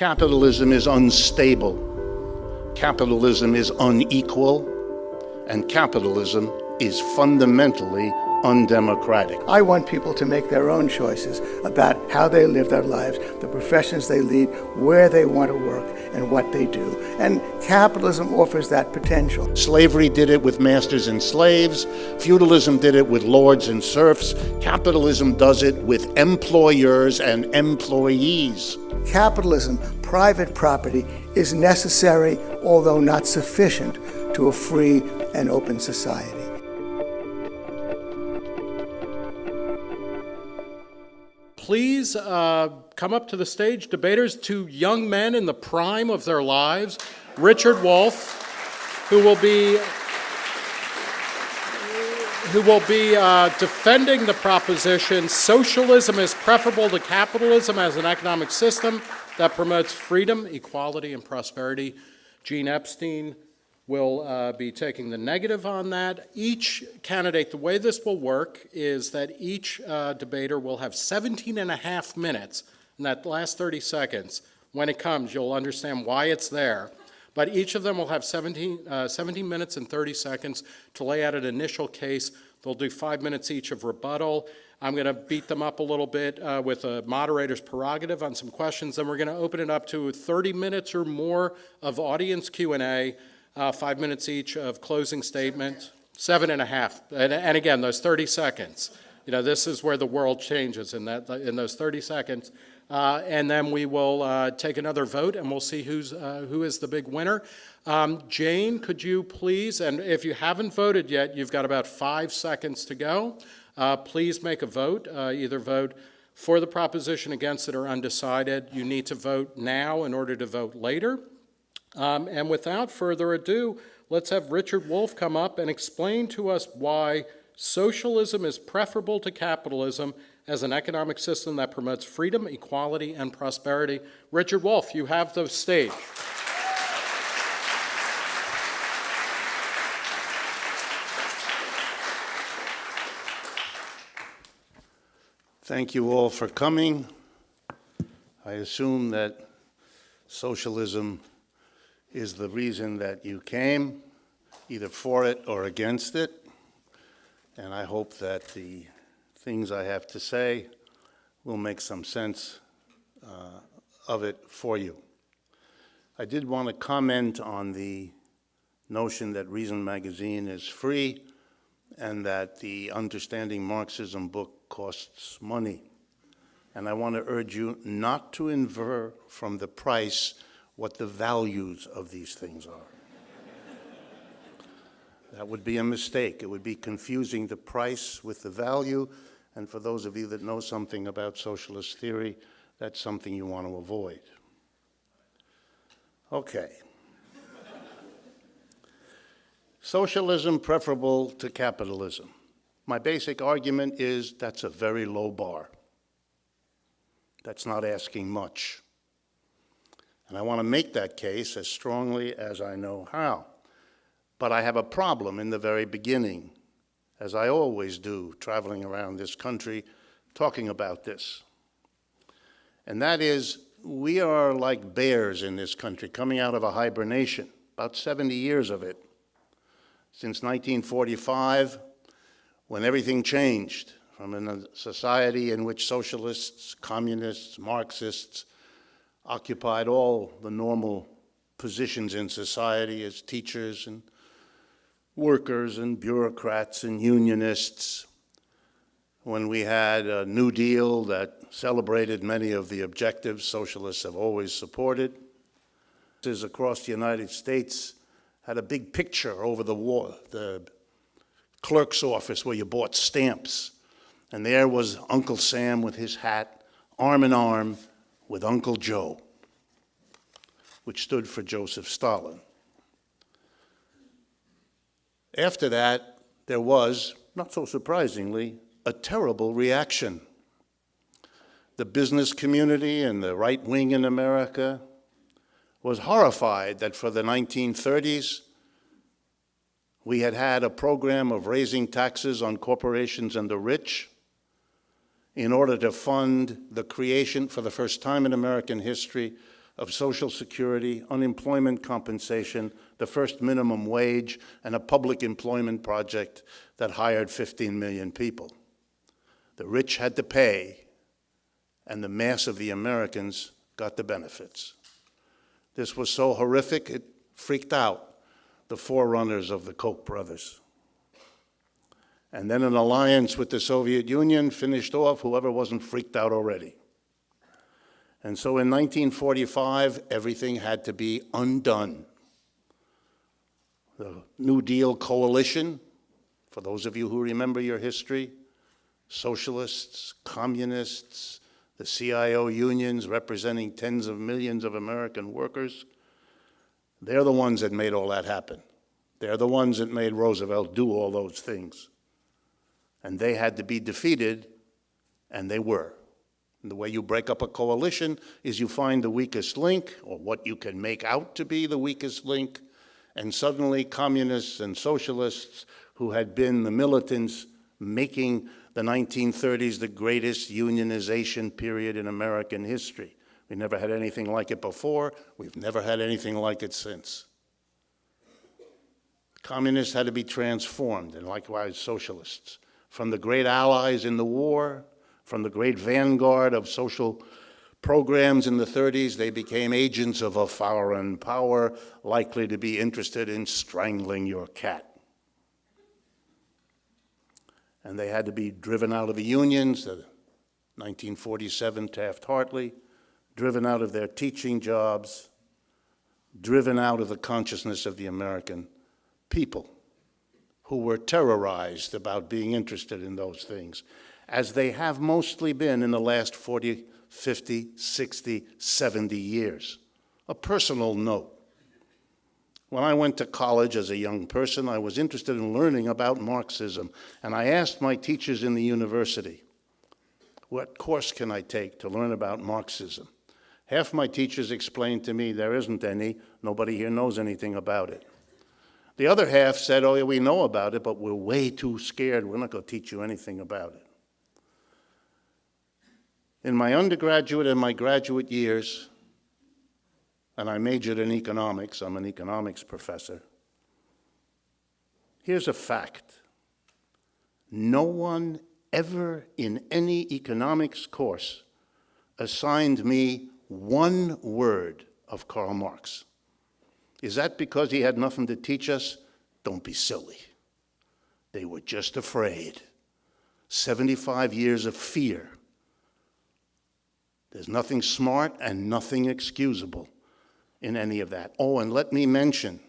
Capitalism is unstable, capitalism is unequal, and capitalism is fundamentally undemocratic. I want people to make their own choices about how they live their lives, the professions they lead, where they want to work, and what they do. And capitalism offers that potential. Slavery did it with masters and slaves. Feudalism did it with lords and serfs. Capitalism does it with employers and employees. Capitalism, private property, is necessary, although not sufficient, to a free and open society. Please come up to the stage, debaters, two young men in the prime of their lives, Richard Wolff, who will be defending the proposition, socialism is preferable to capitalism as an economic system that promotes freedom, equality, and prosperity. Gene Epstein will be taking the negative on that. Each candidate, the way this will work is that each debater will have 17 and a half minutes. In that last 30 seconds, when it comes, you'll understand why it's there. But each of them will have 17 minutes and 30 seconds to lay out an initial case. They'll do 5 minutes each of rebuttal. I'm going to beat them up a little bit with a moderator's prerogative on some questions. Then we're going to open it up to 30 minutes or more of audience Q&A. 5 minutes each of closing statement, 7.5. And again, those 30 seconds. You know, this is where the world changes in those 30 seconds. And then we will take another vote, and we'll see who is the big winner. Jane, could you please, and if you haven't voted yet, you've got about 5 seconds to go. Please make a vote. Either vote for the proposition, against it, or undecided. You need to vote now in order to vote later. And without further ado, let's have Richard Wolff come up and explain to us why socialism is preferable to capitalism as an economic system that promotes freedom, equality, and prosperity. Richard Wolff, you have the stage. Thank you all for coming. I assume that socialism is the reason that you came, either for it or against it. And I hope that the things I have to say will make some sense of it for you. I did want to comment on the notion that Reason Magazine is free and that the Understanding Marxism book costs money. And I want to urge you not to infer from the price what the values of these things are. That would be a mistake. It would be confusing the price with the value, and for those of you that know something about socialist theory, that's something you want to avoid. Okay. Socialism preferable to capitalism. My basic argument is that's a very low bar. That's not asking much. And I want to make that case as strongly as I know how. But I have a problem in the very beginning, as I always do, traveling around this country, talking about this. And that is, we are like bears in this country, coming out of a hibernation, about 70 years of it. Since 1945, when everything changed, from a society in which socialists, communists, Marxists, occupied all the normal positions in society as teachers and workers and bureaucrats and unionists, when we had a New Deal that celebrated many of the objectives socialists have always supported. Across the United States had a big picture over the wall, the clerk's office where you bought stamps. And there was Uncle Sam with his hat, arm in arm with Uncle Joe, which stood for Joseph Stalin. After that, there was, not so surprisingly, a terrible reaction. The business community and the right wing in America was horrified that for the 1930s, we had had a program of raising taxes on corporations and the rich in order to fund the creation, for the first time in American history, of Social Security, unemployment compensation, the first minimum wage, and a public employment project that hired 15 million people. The rich had to pay, and the mass of the Americans got the benefits. This was so horrific, it freaked out the forerunners of the Koch brothers. And then an alliance with the Soviet Union finished off whoever wasn't freaked out already. And so in 1945, everything had to be undone. The New Deal coalition, for those of you who remember your history, socialists, communists, the CIO unions representing tens of millions of American workers, they're the ones that made all that happen. They're the ones that made Roosevelt do all those things. And they had to be defeated, and they were. And the way you break up a coalition is you find the weakest link, or what you can make out to be the weakest link, and suddenly communists and socialists who had been the militants making the 1930s the greatest unionization period in American history. We never had anything like it before. We've never had anything like it since. Communists had to be transformed, and likewise socialists. From the great allies in the war, from the great vanguard of social programs in the 30s, they became agents of a foreign power likely to be interested in strangling your cat. And they had to be driven out of the unions, the 1947 Taft-Hartley, driven out of their teaching jobs, driven out of the consciousness of the American people, who were terrorized about being interested in those things, as they have mostly been in the last 40, 50, 60, 70 years. A personal note. When I went to college as a young person, I was interested in learning about Marxism, and I asked my teachers in the university, what course can I take to learn about Marxism? Half my teachers explained to me there isn't any, nobody here knows anything about it. The other half said, oh, yeah, we know about it, but we're way too scared. We're not going to teach you anything about it. In my undergraduate and my graduate years, and I majored in economics, I'm an economics professor, here's a fact. No one ever in any economics course assigned me one word of Karl Marx. Is that because he had nothing to teach us? Don't be silly. They were just afraid. 75 years of fear. There's nothing smart and nothing excusable in any of that. Oh, and let me mention,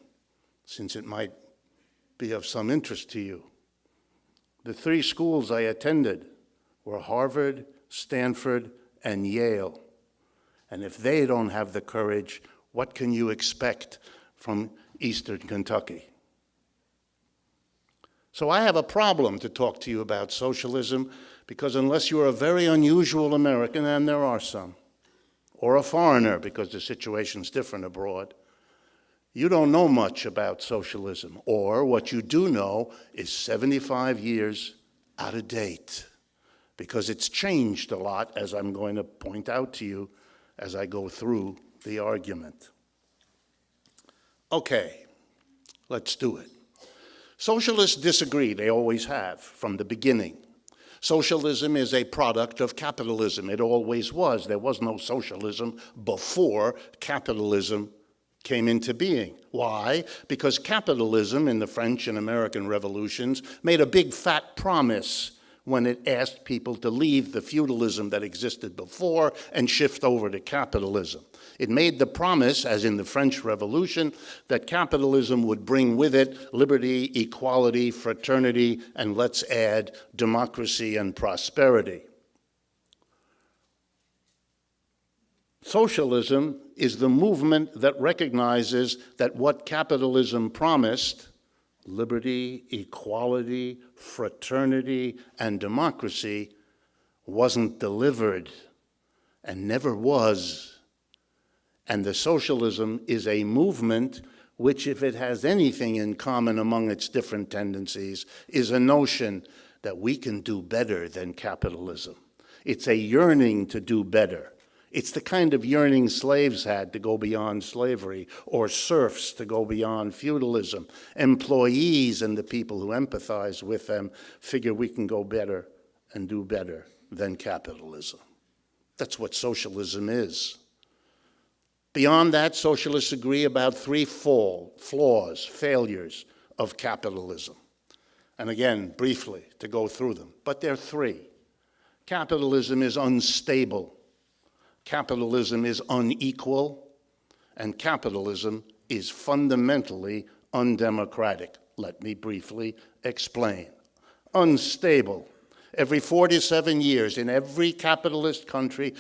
since it might be of some interest to you, the three schools I attended were Harvard, Stanford, and Yale. And if they don't have the courage, what can you expect from Eastern Kentucky? So I have a problem to talk to you about socialism, because unless you're a very unusual American, and there are some, or a foreigner, because the situation's different abroad, you don't know much about socialism, or what you do know is 75 years out of date, because it's changed a lot, as I'm going to point out to you as I go through the argument. Okay, let's do it. Socialists disagree. They always have, from the beginning. Socialism is a product of capitalism. It always was. There was no socialism before capitalism came into being. Why? Because capitalism in the French and American revolutions made a big fat promise when it asked people to leave the feudalism that existed before and shift over to capitalism. It made the promise, as in the French Revolution, that capitalism would bring with it liberty, equality, fraternity, and let's add democracy and prosperity. Socialism is the movement that recognizes that what capitalism promised, liberty, equality, fraternity, and democracy, wasn't delivered and never was. And the socialism is a movement which, if it has anything in common among its different tendencies, is a notion that we can do better than capitalism. It's a yearning to do better. It's the kind of yearning slaves had to go beyond slavery, or serfs to go beyond feudalism. Employees and the people who empathize with them figure we can go better and do better than capitalism. That's what socialism is. Beyond that, socialists agree about three flaws, failures of capitalism. And again, briefly, to go through them. But there are three. Capitalism is unstable. Capitalism is unequal, and capitalism is fundamentally undemocratic. Let me briefly explain. Unstable. Every 4 to 7 years in every capitalist country,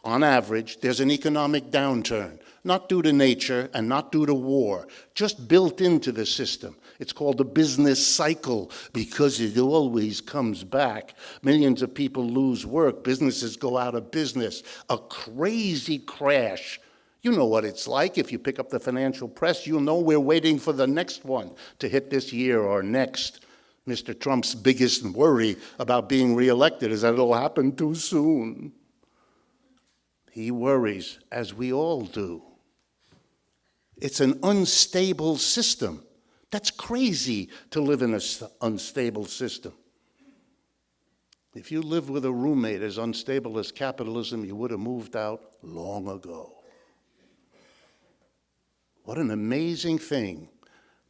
on average, there's an economic downturn, not due to nature and not due to war, just built into the system. It's called the business cycle because it always comes back. Millions of people lose work. Businesses go out of business. A crazy crash. You know what it's like. If you pick up the financial press, you'll know we're waiting for the next one to hit this year or next. Mr. Trump's biggest worry about being reelected is that it'll happen too soon. He worries, as we all do. It's an unstable system. That's crazy to live in an unstable system. If you lived with a roommate as unstable as capitalism, you would have moved out long ago. What an amazing thing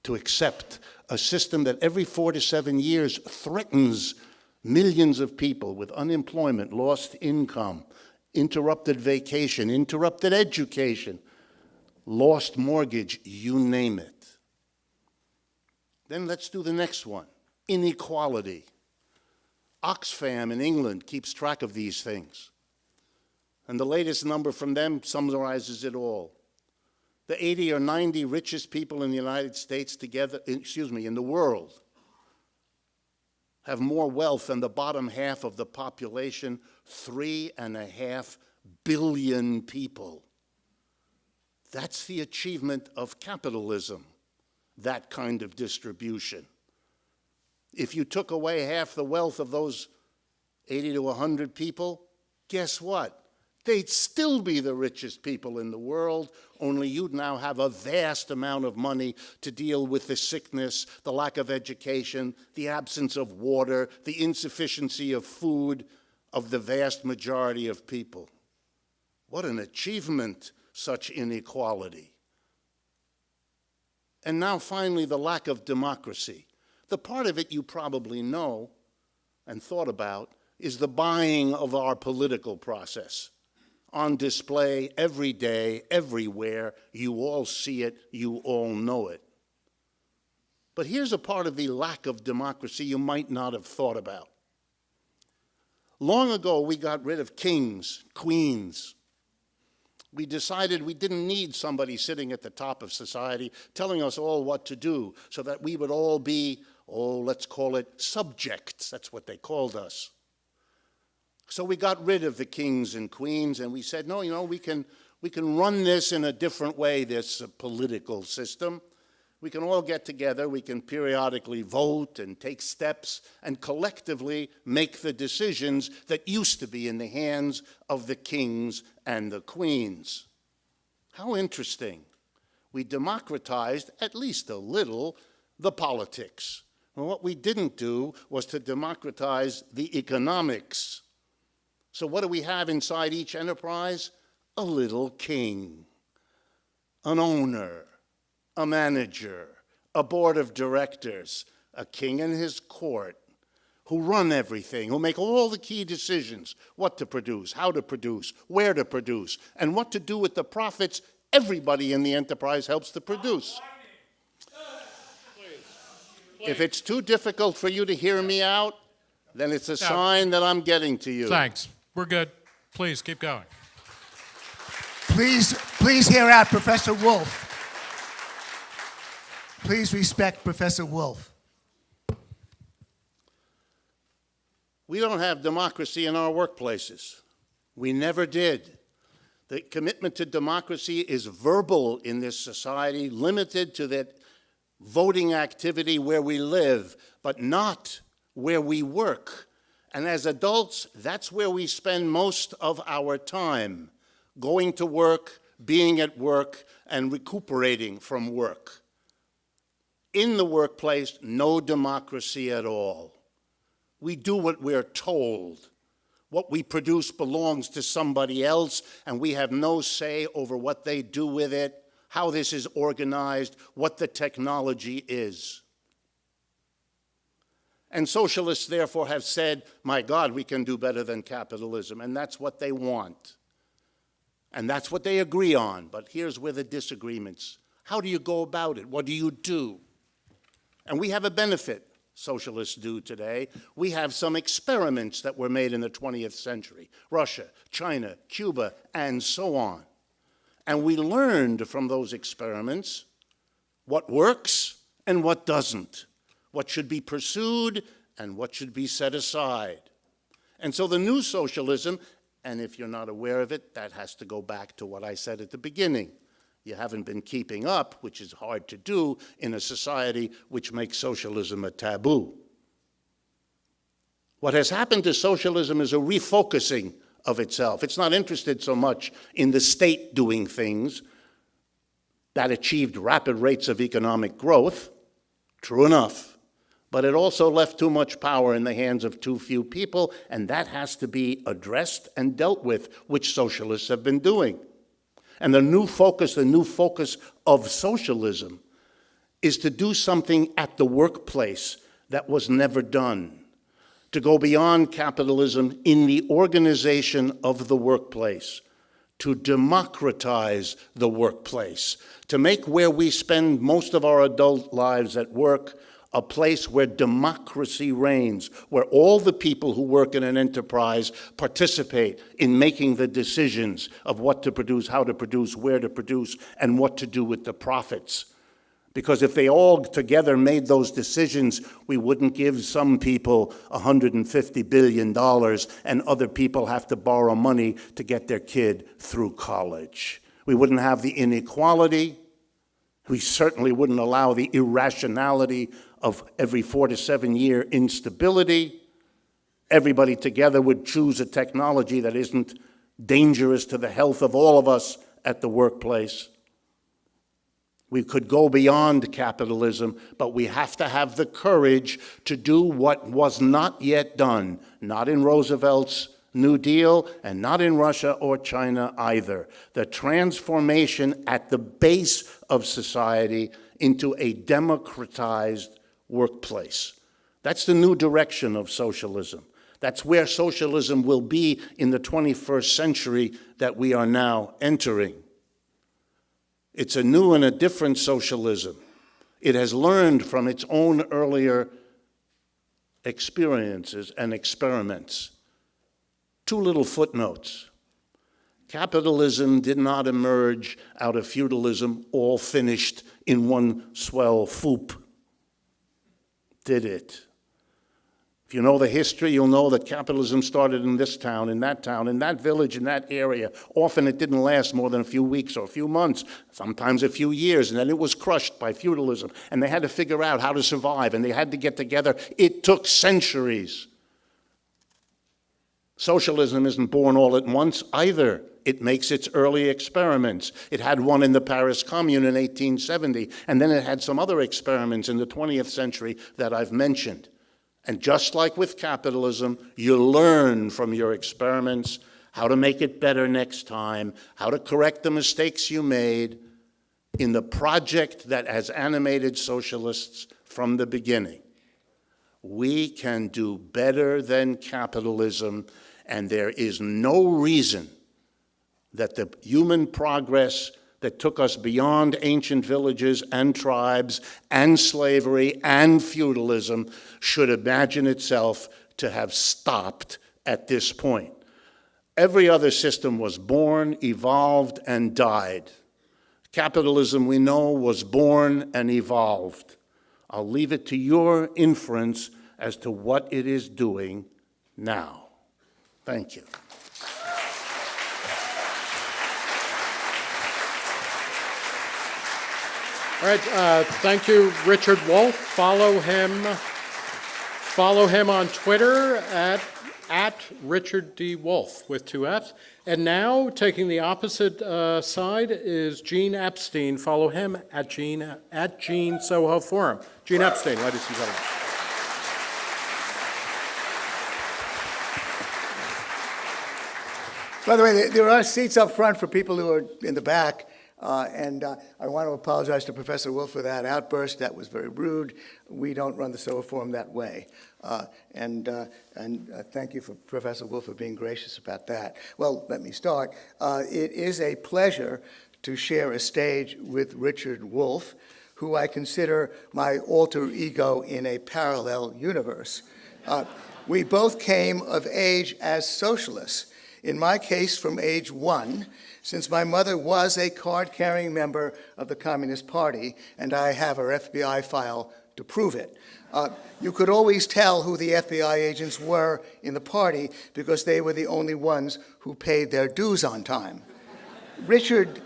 to accept a system that every 4 to 7 years threatens millions of people with unemployment, lost income, interrupted vacation, interrupted education, lost mortgage, you name it. Then let's do the next one, inequality. Oxfam in England keeps track of these things. And the latest number from them summarizes it all. The 80 or 90 richest people in the United States together, in the world, have more wealth than the bottom half of the population, 3.5 billion people. That's the achievement of capitalism, that kind of distribution. If you took away half the wealth of those 80 to 100 people, guess what? They'd still be the richest people in the world, only you'd now have a vast amount of money to deal with the sickness, the lack of education, the absence of water, the insufficiency of food of the vast majority of people. What an achievement, such inequality. And now finally, the lack of democracy. The part of it you probably know and thought about is the buying of our political process. On display every day, everywhere. You all see it, you all know it. But here's a part of the lack of democracy you might not have thought about. Long ago, we got rid of kings, queens. We decided we didn't need somebody sitting at the top of society telling us all what to do so that we would all be, let's call it subjects. That's what they called us. So we got rid of the kings and queens, and we said, no, we can run this in a different way, this political system. We can all get together, we can periodically vote and take steps and collectively make the decisions that used to be in the hands of the kings and the queens. How interesting. We democratized, at least a little, the politics. And what we didn't do was to democratize the economics. So what do we have inside each enterprise? A little king, an owner, a manager, a board of directors, a king and his court, who run everything, who make all the key decisions, what to produce, how to produce, where to produce, and what to do with the profits everybody in the enterprise helps to produce. If it's too difficult for you to hear me out, then it's a sign that I'm getting to you. Thanks. We're good. Please, keep going. Please hear out Professor Wolf. Please respect Professor Wolf. We don't have democracy in our workplaces. We never did. The commitment to democracy is verbal in this society, limited to that voting activity where we live, but not where we work. And as adults, that's where we spend most of our time. going to work, being at work, and recuperating from work. In the workplace, no democracy at all. We do what we're told. What we produce belongs to somebody else, and we have no say over what they do with it, how this is organized, what the technology is. And socialists, therefore, have said, my God, we can do better than capitalism, and that's what they want. And that's what they agree on, but here's where the disagreements. How do you go about it? What do you do? And we have a benefit, socialists do today. We have some experiments that were made in the 20th century, Russia, China, Cuba, and so on. And we learned from those experiments what works and what doesn't, what should be pursued and what should be set aside. And so the new socialism, and if you're not aware of it, that has to go back to what I said at the beginning. You haven't been keeping up, which is hard to do in a society which makes socialism a taboo. What has happened to socialism is a refocusing of itself. It's not interested so much in the state doing things that achieved rapid rates of economic growth, true enough, but it also left too much power in the hands of too few people, and that has to be addressed and dealt with, which socialists have been doing. And the new focus of socialism is to do something at the workplace that was never done, to go beyond capitalism in the organization of the workplace, to democratize the workplace, to make where we spend most of our adult lives at work a place where democracy reigns, where all the people who work in an enterprise participate in making the decisions of what to produce, how to produce, where to produce, and what to do with the profits. Because if they all together made those decisions, we wouldn't give some people $150 billion and other people have to borrow money to get their kid through college. We wouldn't have the inequality. We certainly wouldn't allow the irrationality of every 4 to 7 year instability. Everybody together would choose a technology that isn't dangerous to the health of all of us at the workplace. We could go beyond capitalism, but we have to have the courage to do what was not yet done, not in Roosevelt's New Deal and not in Russia or China either. The transformation at the base of society into a democratized workplace. That's the new direction of socialism. That's where socialism will be in the 21st century that we are now entering. It's a new and a different socialism. It has learned from its own earlier experiences and experiments. 2 little footnotes. Capitalism did not emerge out of feudalism all finished in one swell swoop, did it? If you know the history, you'll know that capitalism started in this town, in that village, in that area. Often it didn't last more than a few weeks or a few months, sometimes a few years, and then it was crushed by feudalism. And they had to figure out how to survive, and they had to get together. It took centuries. Socialism isn't born all at once either. It makes its early experiments. It had one in the Paris Commune in 1870, and then it had some other experiments in the 20th century that I've mentioned. And just like with capitalism, you learn from your experiments how to make it better next time, how to correct the mistakes you made in the project that has animated socialists from the beginning. We can do better than capitalism, and there is no reason that the human progress that took us beyond ancient villages and tribes and slavery and feudalism should imagine itself to have stopped at this point. Every other system was born, evolved, and died. Capitalism, we know, was born and evolved. I'll leave it to your inference as to what it is doing now. Thank you. All right, thank you, Richard Wolff. Follow him on Twitter at at Richard D. Wolff with 2 Fs. And now, taking the opposite side is Gene Epstein. Follow him at Gene Soho Forum. Gene Epstein, ladies and gentlemen. By the way, there are seats up front for people who are in the back, and I want to apologize to Professor Wolff for that outburst. That was very rude. We don't run the Soho Forum that way. And thank you, for Professor Wolff, for being gracious about that. Well, let me start. It is a pleasure to share a stage with Richard Wolff, who I consider my alter ego in a parallel universe. We both came of age as socialists. In my case, from age 1, since my mother was a card-carrying member of the Communist Party, and I have her FBI file to prove it. You could always tell who the FBI agents were in the party because they were the only ones who paid their dues on time. Richard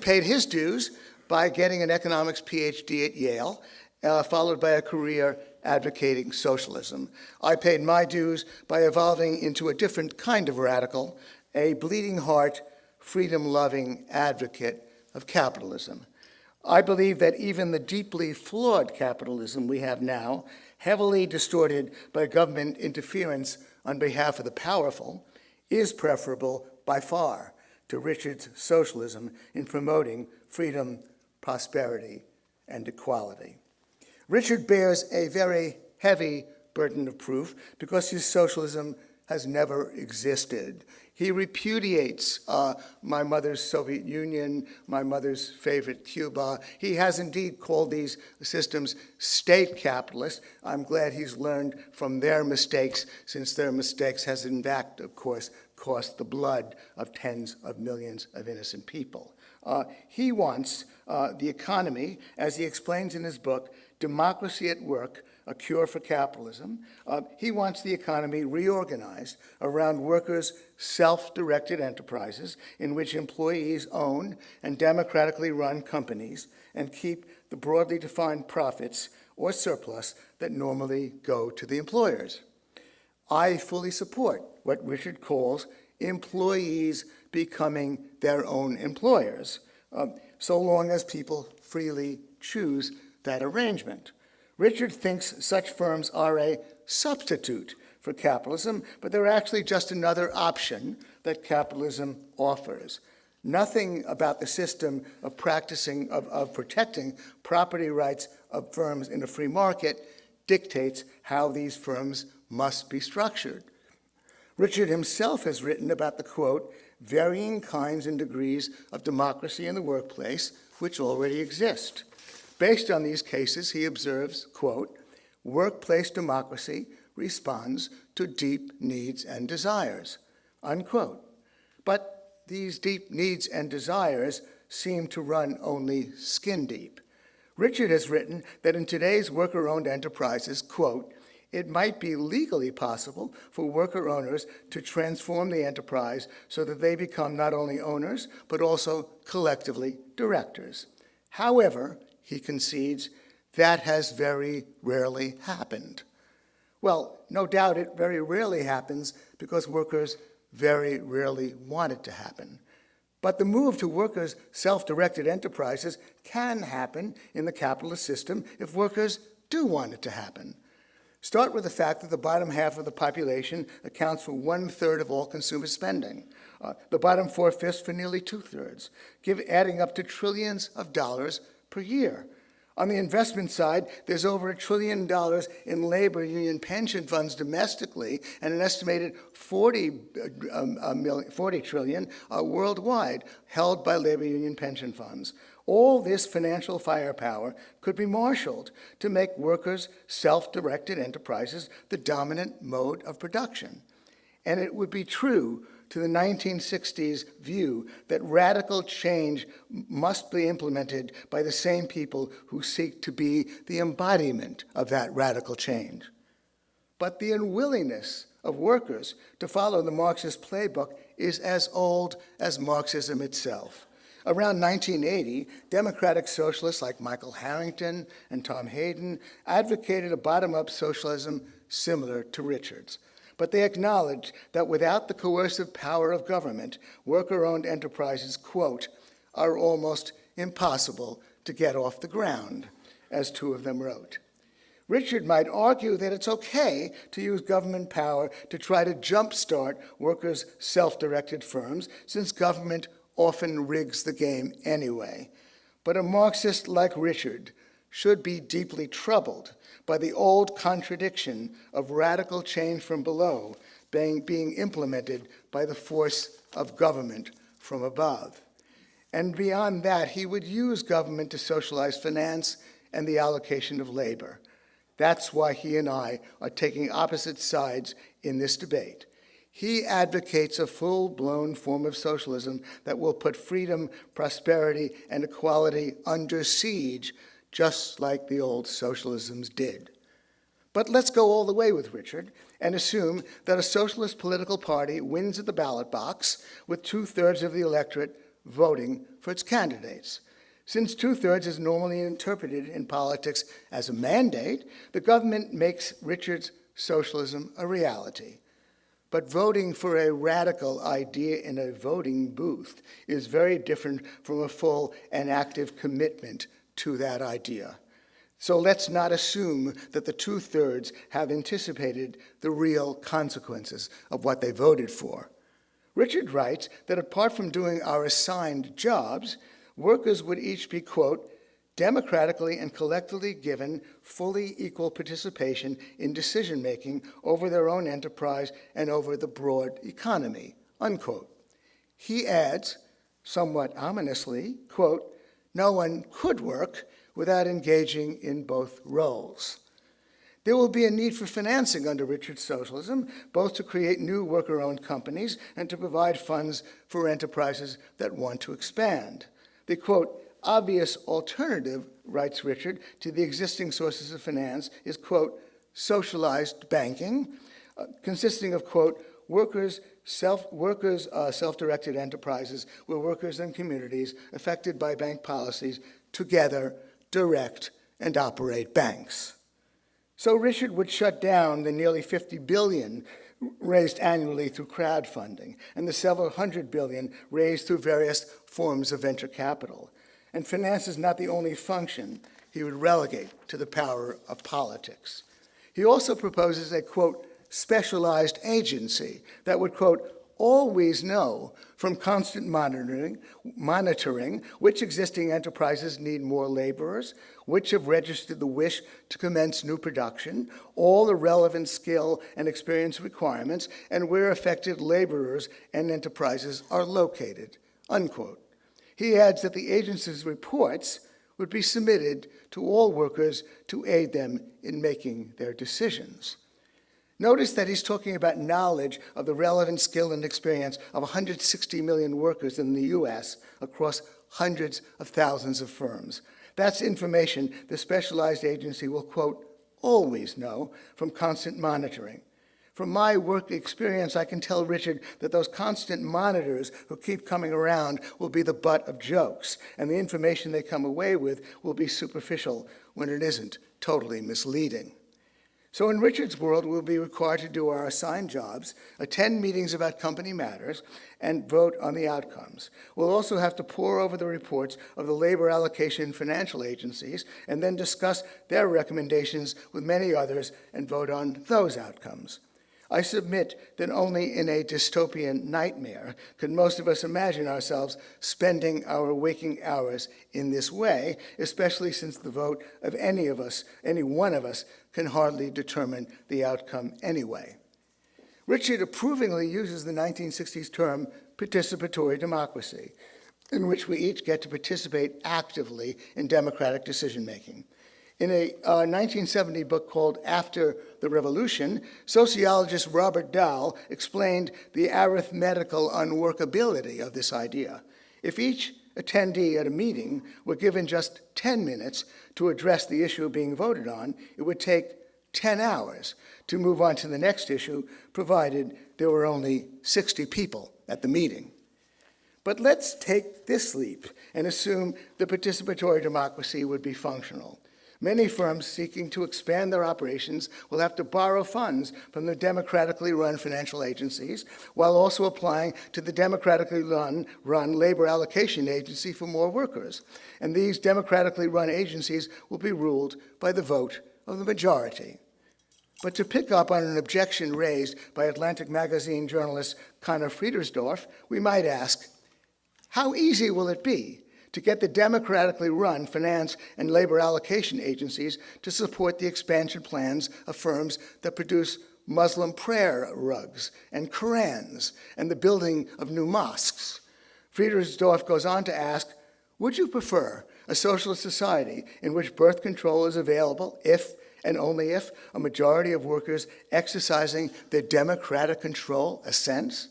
paid his dues by getting an economics PhD at Yale, followed by a career advocating socialism. I paid my dues by evolving into a different kind of radical, a bleeding heart, freedom-loving advocate of capitalism. I believe that even the deeply flawed capitalism we have now, heavily distorted by government interference on behalf of the powerful, is preferable by far to Richard's socialism in promoting freedom, prosperity, and equality. Richard bears a very heavy burden of proof because his socialism has never existed. He repudiates my mother's Soviet Union, my mother's favorite Cuba. He has indeed called these systems state capitalist. I'm glad he's learned from their mistakes, since their mistakes has in fact, of course, cost the blood of tens of millions of innocent people. He wants the economy, as he explains in his book, Democracy at Work, A Cure for Capitalism. He wants the economy reorganized around workers' self-directed enterprises in which employees own and democratically run companies and keep the broadly defined profits or surplus that normally go to the employers. I fully support what Richard calls employees becoming their own employers, so long as people freely choose that arrangement. Richard thinks such firms are a substitute for capitalism, but they're actually just another option that capitalism offers. Nothing about the system of protecting property rights of firms in a free market dictates how these firms must be structured. Richard himself has written about the, quote, varying kinds and degrees of democracy in the workplace which already exist. Based on these cases, he observes, quote, workplace democracy responds to deep needs and desires, unquote. But these deep needs and desires seem to run only skin deep. Richard has written that in today's worker-owned enterprises, quote, it might be legally possible for worker owners to transform the enterprise so that they become not only owners, but also collectively directors. However, he concedes, that has very rarely happened. Well, no doubt it very rarely happens because workers very rarely want it to happen. But the move to workers' self-directed enterprises can happen in the capitalist system if workers do want it to happen. Start with the fact that the bottom half of the population accounts for 1/3 of all consumer spending, the bottom 4/5 for nearly 2/3, adding up to trillions of dollars per year. On the investment side, there's over $1 trillion in labor union pension funds domestically and an estimated $40 trillion worldwide held by labor union pension funds. All this financial firepower could be marshaled to make workers' self-directed enterprises the dominant mode of production. And it would be true to the 1960s view that radical change must be implemented by the same people who seek to be the embodiment of that radical change. But the unwillingness of workers to follow the Marxist playbook is as old as Marxism itself. Around 1980, democratic socialists like Michael Harrington and Tom Hayden advocated a bottom-up socialism similar to Richard's. But they acknowledge that without the coercive power of government, worker-owned enterprises, quote, are almost impossible to get off the ground, as two of them wrote. Richard might argue that it's okay to use government power to try to jumpstart workers' self-directed firms, since government often rigs the game anyway. But a Marxist like Richard should be deeply troubled by the old contradiction of radical change from below being implemented by the force of government from above. And beyond that, he would use government to socialize finance and the allocation of labor. That's why he and I are taking opposite sides in this debate. He advocates a full-blown form of socialism that will put freedom, prosperity, and equality under siege, just like the old socialisms did. But let's go all the way with Richard and assume that a socialist political party wins at the ballot box with 2/3 of the electorate voting for its candidates. Since 2/3 is normally interpreted in politics as a mandate, the government makes Richard's socialism a reality. But voting for a radical idea in a voting booth is very different from a full and active commitment to that idea. So let's not assume that the 2/3 have anticipated the real consequences of what they voted for. Richard writes that apart from doing our assigned jobs, workers would each be, quote, democratically and collectively given fully equal participation in decision-making over their own enterprise and over the broad economy, unquote. He adds, somewhat ominously, quote, no one could work without engaging in both roles. There will be a need for financing under Richard's socialism, both to create new worker-owned companies and to provide funds for enterprises that want to expand. The, quote, obvious alternative, writes Richard, to the existing sources of finance is, quote, socialized banking, consisting of, quote, workers' self-directed enterprises where workers and communities affected by bank policies together direct and operate banks. So Richard would shut down the nearly $50 billion raised annually through crowdfunding and the several hundred billion raised through various forms of venture capital. And finance is not the only function he would relegate to the power of politics. He also proposes a, quote, specialized agency that would, quote, always know from constant monitoring which existing enterprises need more laborers, which have registered the wish to commence new production, all the relevant skill and experience requirements, and where affected laborers and enterprises are located, unquote. He adds that the agency's reports would be submitted to all workers to aid them in making their decisions. Notice that he's talking about knowledge of the relevant skill and experience of 160 million workers in the U.S. across hundreds of thousands of firms. That's information the specialized agency will, quote, always know from constant monitoring. From my work experience, I can tell Richard that those constant monitors who keep coming around will be the butt of jokes, and the information they come away with will be superficial when it isn't totally misleading. So in Richard's world, we'll be required to do our assigned jobs, attend meetings about company matters, and vote on the outcomes. We'll also have to pore over the reports of the labor allocation financial agencies and then discuss their recommendations with many others and vote on those outcomes. I submit that only in a dystopian nightmare could most of us imagine ourselves spending our waking hours in this way, especially since the vote of any one of us, can hardly determine the outcome anyway. Richard approvingly uses the 1960s term participatory democracy, in which we each get to participate actively in democratic decision-making. In a 1970 book called After the Revolution, sociologist Robert Dahl explained the arithmetical unworkability of this idea. If each attendee at a meeting were given just 10 minutes to address the issue being voted on, it would take 10 hours to move on to the next issue, provided there were only 60 people at the meeting. But let's take this leap and assume the participatory democracy would be functional. Many firms seeking to expand their operations will have to borrow funds from the democratically run financial agencies, while also applying to the democratically run labor allocation agency for more workers. And these democratically run agencies will be ruled by the vote of the majority. But to pick up on an objection raised by Atlantic Magazine journalist Connor Friedersdorf, we might ask, how easy will it be to get the democratically run finance and labor allocation agencies to support the expansion plans of firms that produce Muslim prayer rugs and Korans and the building of new mosques? Friedersdorf goes on to ask, would you prefer a socialist society in which birth control is available if and only if a majority of workers exercising their democratic control assents?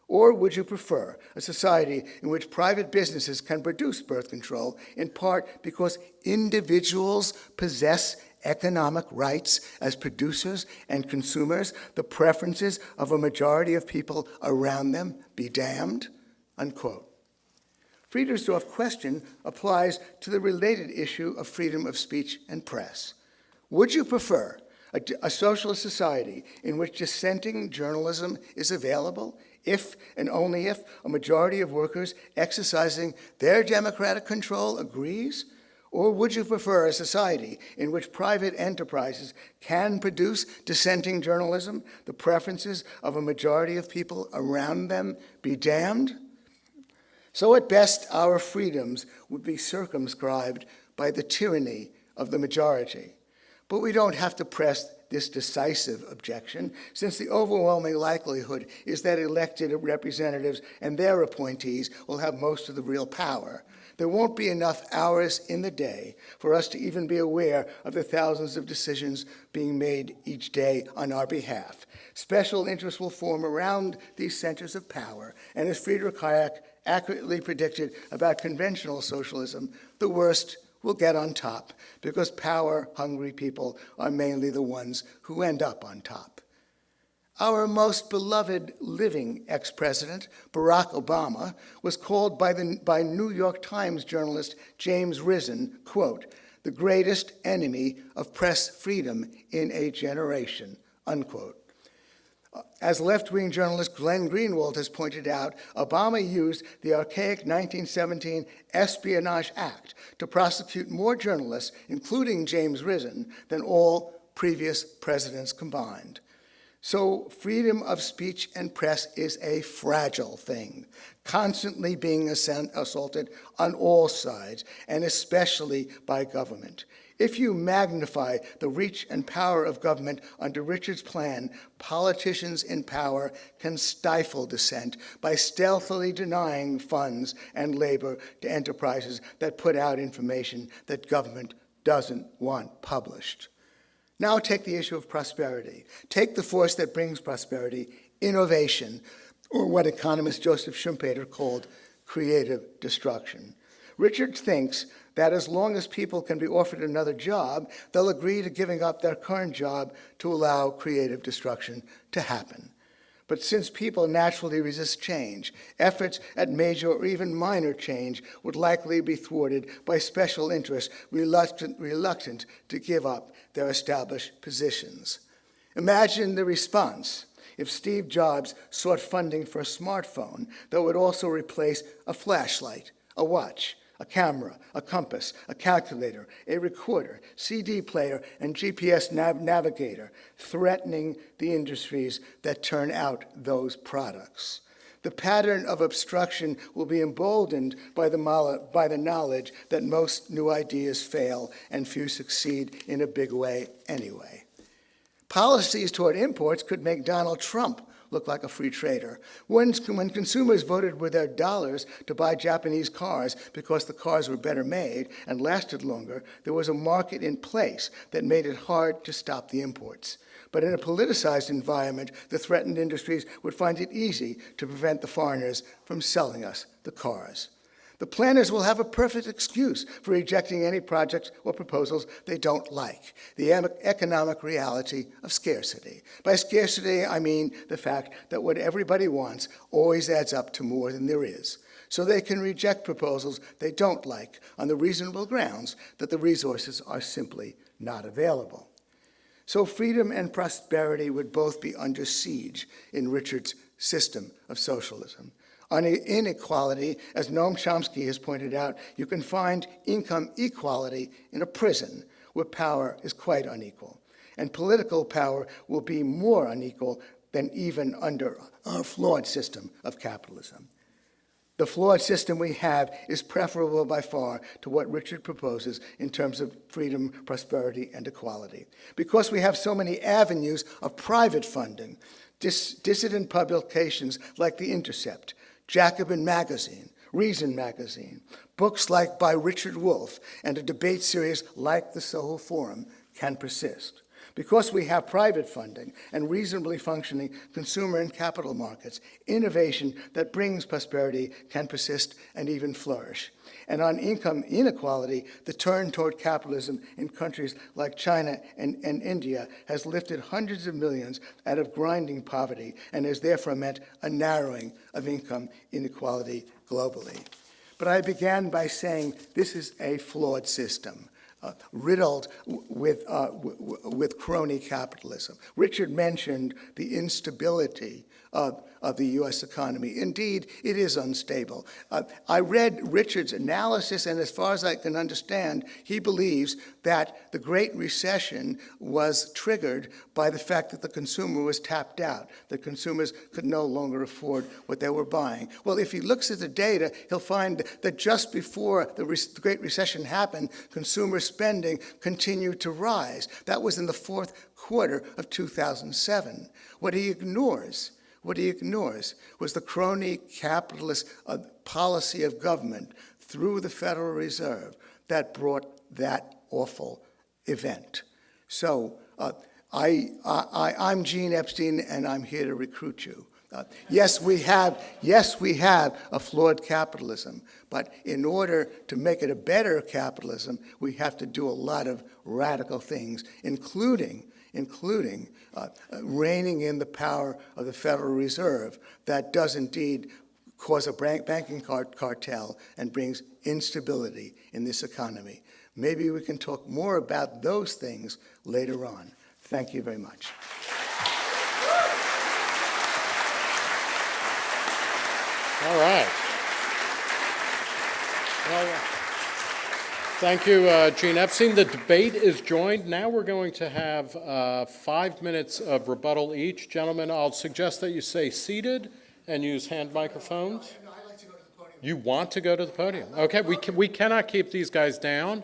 Or would you prefer a society in which private businesses can produce birth control, in part because individuals possess economic rights as producers and consumers, the preferences of a majority of people around them be damned? Unquote. Friedersdorf's question applies to the related issue of freedom of speech and press. Would you prefer a socialist society in which dissenting journalism is available if and only if a majority of workers exercising their democratic control agrees? Or would you prefer a society in which private enterprises can produce dissenting journalism, the preferences of a majority of people around them be damned? So at best, our freedoms would be circumscribed by the tyranny of the majority. But we don't have to press this decisive objection, since the overwhelming likelihood is that elected representatives and their appointees will have most of the real power. There won't be enough hours in the day for us to even be aware of the thousands of decisions being made each day on our behalf. Special interests will form around these centers of power, and as Friedrich Hayek accurately predicted about conventional socialism, the worst will get on top, because power-hungry people are mainly the ones who end up on top. Our most beloved living ex-president, Barack Obama, was called by New York Times journalist James Risen, quote, the greatest enemy of press freedom in a generation, unquote. As left-wing journalist Glenn Greenwald has pointed out, Obama used the archaic 1917 Espionage Act to prosecute more journalists, including James Risen, than all previous presidents combined. So freedom of speech and press is a fragile thing, constantly being assaulted on all sides, and especially by government. If you magnify the reach and power of government under Richard's plan, politicians in power can stifle dissent by stealthily denying funds and labor to enterprises that put out information that government doesn't want published. Now take the issue of prosperity. Take the force that brings prosperity, innovation, or what economist Joseph Schumpeter called creative destruction. Richard thinks that as long as people can be offered another job, they'll agree to giving up their current job to allow creative destruction to happen. But since people naturally resist change, efforts at major or even minor change would likely be thwarted by special interests reluctant to give up their established positions. Imagine the response if Steve Jobs sought funding for a smartphone that would also replace a flashlight, a watch, a camera, a compass, a calculator, a recorder, CD player, and GPS navigator, threatening the industries that turn out those products. The pattern of obstruction will be emboldened by the knowledge that most new ideas fail and few succeed in a big way anyway. Policies toward imports could make Donald Trump look like a free trader. When consumers voted with their dollars to buy Japanese cars because the cars were better made and lasted longer, there was a market in place that made it hard to stop the imports. But in a politicized environment, the threatened industries would find it easy to prevent the foreigners from selling us the cars. The planners will have a perfect excuse for rejecting any projects or proposals they don't like, the economic reality of scarcity. By scarcity, I mean the fact that what everybody wants always adds up to more than there is. so they can reject proposals they don't like on the reasonable grounds that the resources are simply not available. So freedom and prosperity would both be under siege in Richard's system of socialism. On inequality, as Noam Chomsky has pointed out, you can find income equality in a prison where power is quite unequal. And political power will be more unequal than even under our flawed system of capitalism. The flawed system we have is preferable by far to what Richard proposes in terms of freedom, prosperity, and equality. Because we have so many avenues of private funding, dissident publications like The Intercept, Jacobin Magazine, Reason Magazine, books like by Richard Wolff, and a debate series like the Soho Forum can persist. Because we have private funding and reasonably functioning consumer and capital markets, innovation that brings prosperity can persist and even flourish. And on income inequality, the turn toward capitalism in countries like China and India has lifted hundreds of millions out of grinding poverty and has therefore meant a narrowing of income inequality globally. But I began by saying this is a flawed system. Riddled with crony capitalism. Richard mentioned the instability of the U.S. economy. Indeed, it is unstable. I read Richard's analysis, and as far as I can understand, he believes that the Great Recession was triggered by the fact that the consumer was tapped out, that consumers could no longer afford what they were buying. Well, if he looks at the data, he'll find that just before the Great Recession happened, consumer spending continued to rise. That was in the fourth quarter of 2007. What he ignores was the crony capitalist policy of government through the Federal Reserve that brought that awful event. So I'm Gene Epstein, and I'm here to recruit you. Yes, we have a flawed capitalism, but in order to make it a better capitalism, we have to do a lot of radical things, including reining in the power of the Federal Reserve that does indeed cause a banking cartel and brings instability in this economy. Maybe we can talk more about those things later on. Thank you very much. All right. Well, thank you, Gene Epstein. The debate is joined. Now we're going to have 5 minutes of rebuttal each. Gentlemen, I'll suggest that you stay seated and use hand microphones. No, I'd like to go to the podium. You want to go to the podium? Okay, we cannot keep these guys down,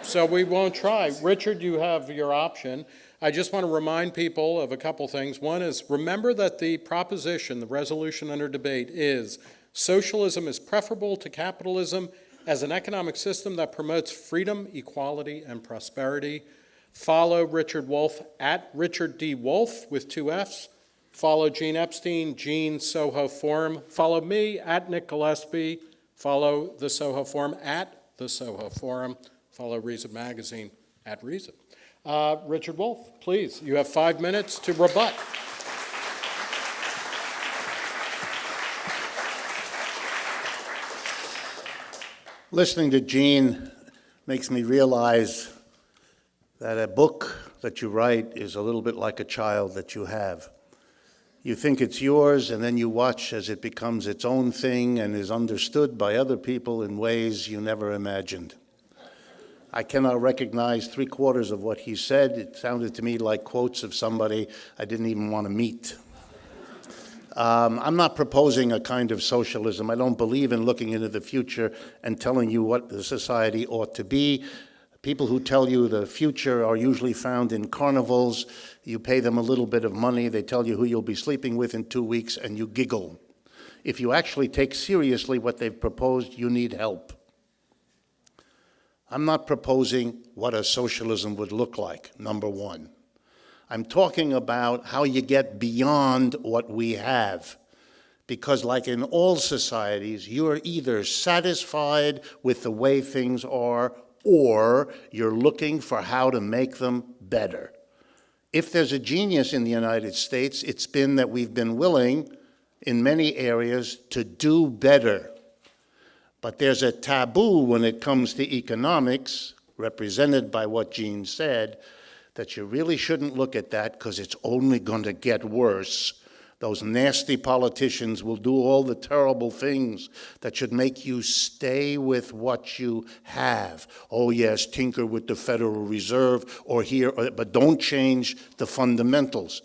so we won't try. Richard, you have your option. I just want to remind people of a couple things. One is, remember that the proposition, the resolution under debate is socialism is preferable to capitalism as an economic system that promotes freedom, equality, and prosperity. Follow Richard Wolff at Richard D. Wolff with 2 Fs. Follow Gene Epstein, Gene Soho Forum. Follow me at Nick Gillespie. Follow the Soho Forum at the Soho Forum. Follow Reason Magazine at Reason. Richard Wolff, please, you have 5 minutes to rebut. Listening to Gene makes me realize that a book that you write is a little bit like a child that you have. You think it's yours, and then you watch as it becomes its own thing and is understood by other people in ways you never imagined. I cannot recognize 3/4 of what he said. It sounded to me like quotes of somebody I didn't even want to meet. I'm not proposing a kind of socialism. I don't believe in looking into the future and telling you what the society ought to be. People who tell you the future are usually found in carnivals. You pay them a little bit of money, they tell you who you'll be sleeping with in 2 weeks, and you giggle. If you actually take seriously what they've proposed, you need help. I'm not proposing what a socialism would look like, number one. I'm talking about how you get beyond what we have. Because like in all societies, you're either satisfied with the way things are, or you're looking for how to make them better. If there's a genius in the United States, it's been that we've been willing, in many areas, to do better. But there's a taboo when it comes to economics, represented by what Gene said, that you really shouldn't look at that because it's only going to get worse. Those nasty politicians will do all the terrible things that should make you stay with what you have. Oh yes, tinker with the Federal Reserve or here, but don't change the fundamentals.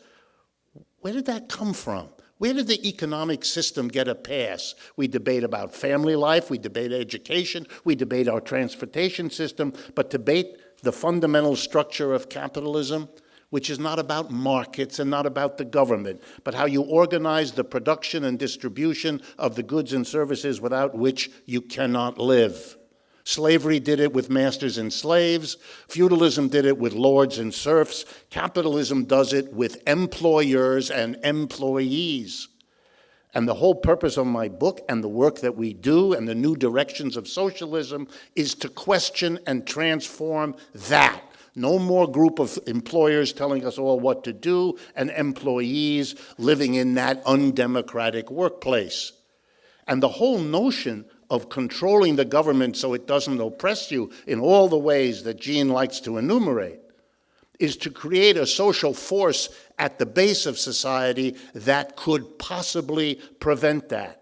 Where did that come from? Where did the economic system get a pass? We debate about family life, we debate education, we debate our transportation system, but debate the fundamental structure of capitalism, which is not about markets and not about the government, but how you organize the production and distribution of the goods and services without which you cannot live. Slavery did it with masters and slaves. Feudalism did it with lords and serfs. Capitalism does it with employers and employees. And the whole purpose of my book and the work that we do and the new directions of socialism is to question and transform that. No more group of employers telling us all what to do and employees living in that undemocratic workplace. And the whole notion of controlling the government so it doesn't oppress you in all the ways that Gene likes to enumerate is to create a social force at the base of society that could possibly prevent that.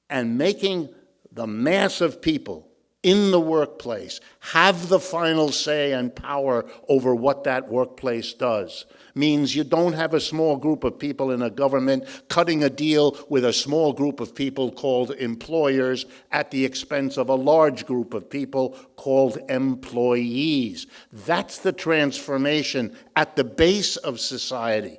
And making the mass of people in the workplace have the final say and power over what that workplace does means you don't have a small group of people in a government cutting a deal with a small group of people called employers at the expense of a large group of people called employees. That's the transformation at the base of society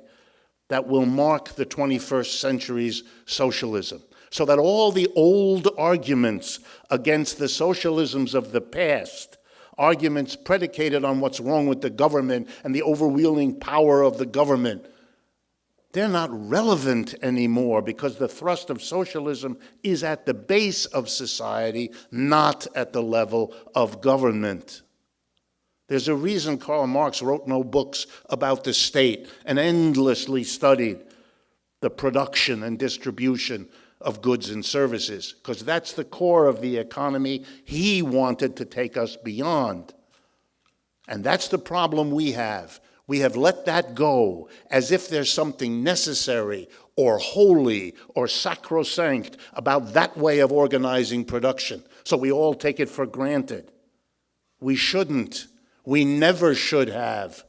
that will mark the 21st century's socialism. So that all the old arguments against the socialisms of the past, arguments predicated on what's wrong with the government and the overwhelming power of the government, they're not relevant anymore because the thrust of socialism is at the base of society, not at the level of government. There's a reason Karl Marx wrote no books about the state and endlessly studied the production and distribution of goods and services, because that's the core of the economy he wanted to take us beyond. And that's the problem we have. We have let that go as if there's something necessary or holy or sacrosanct about that way of organizing production. So we all take it for granted. We shouldn't. We never should have.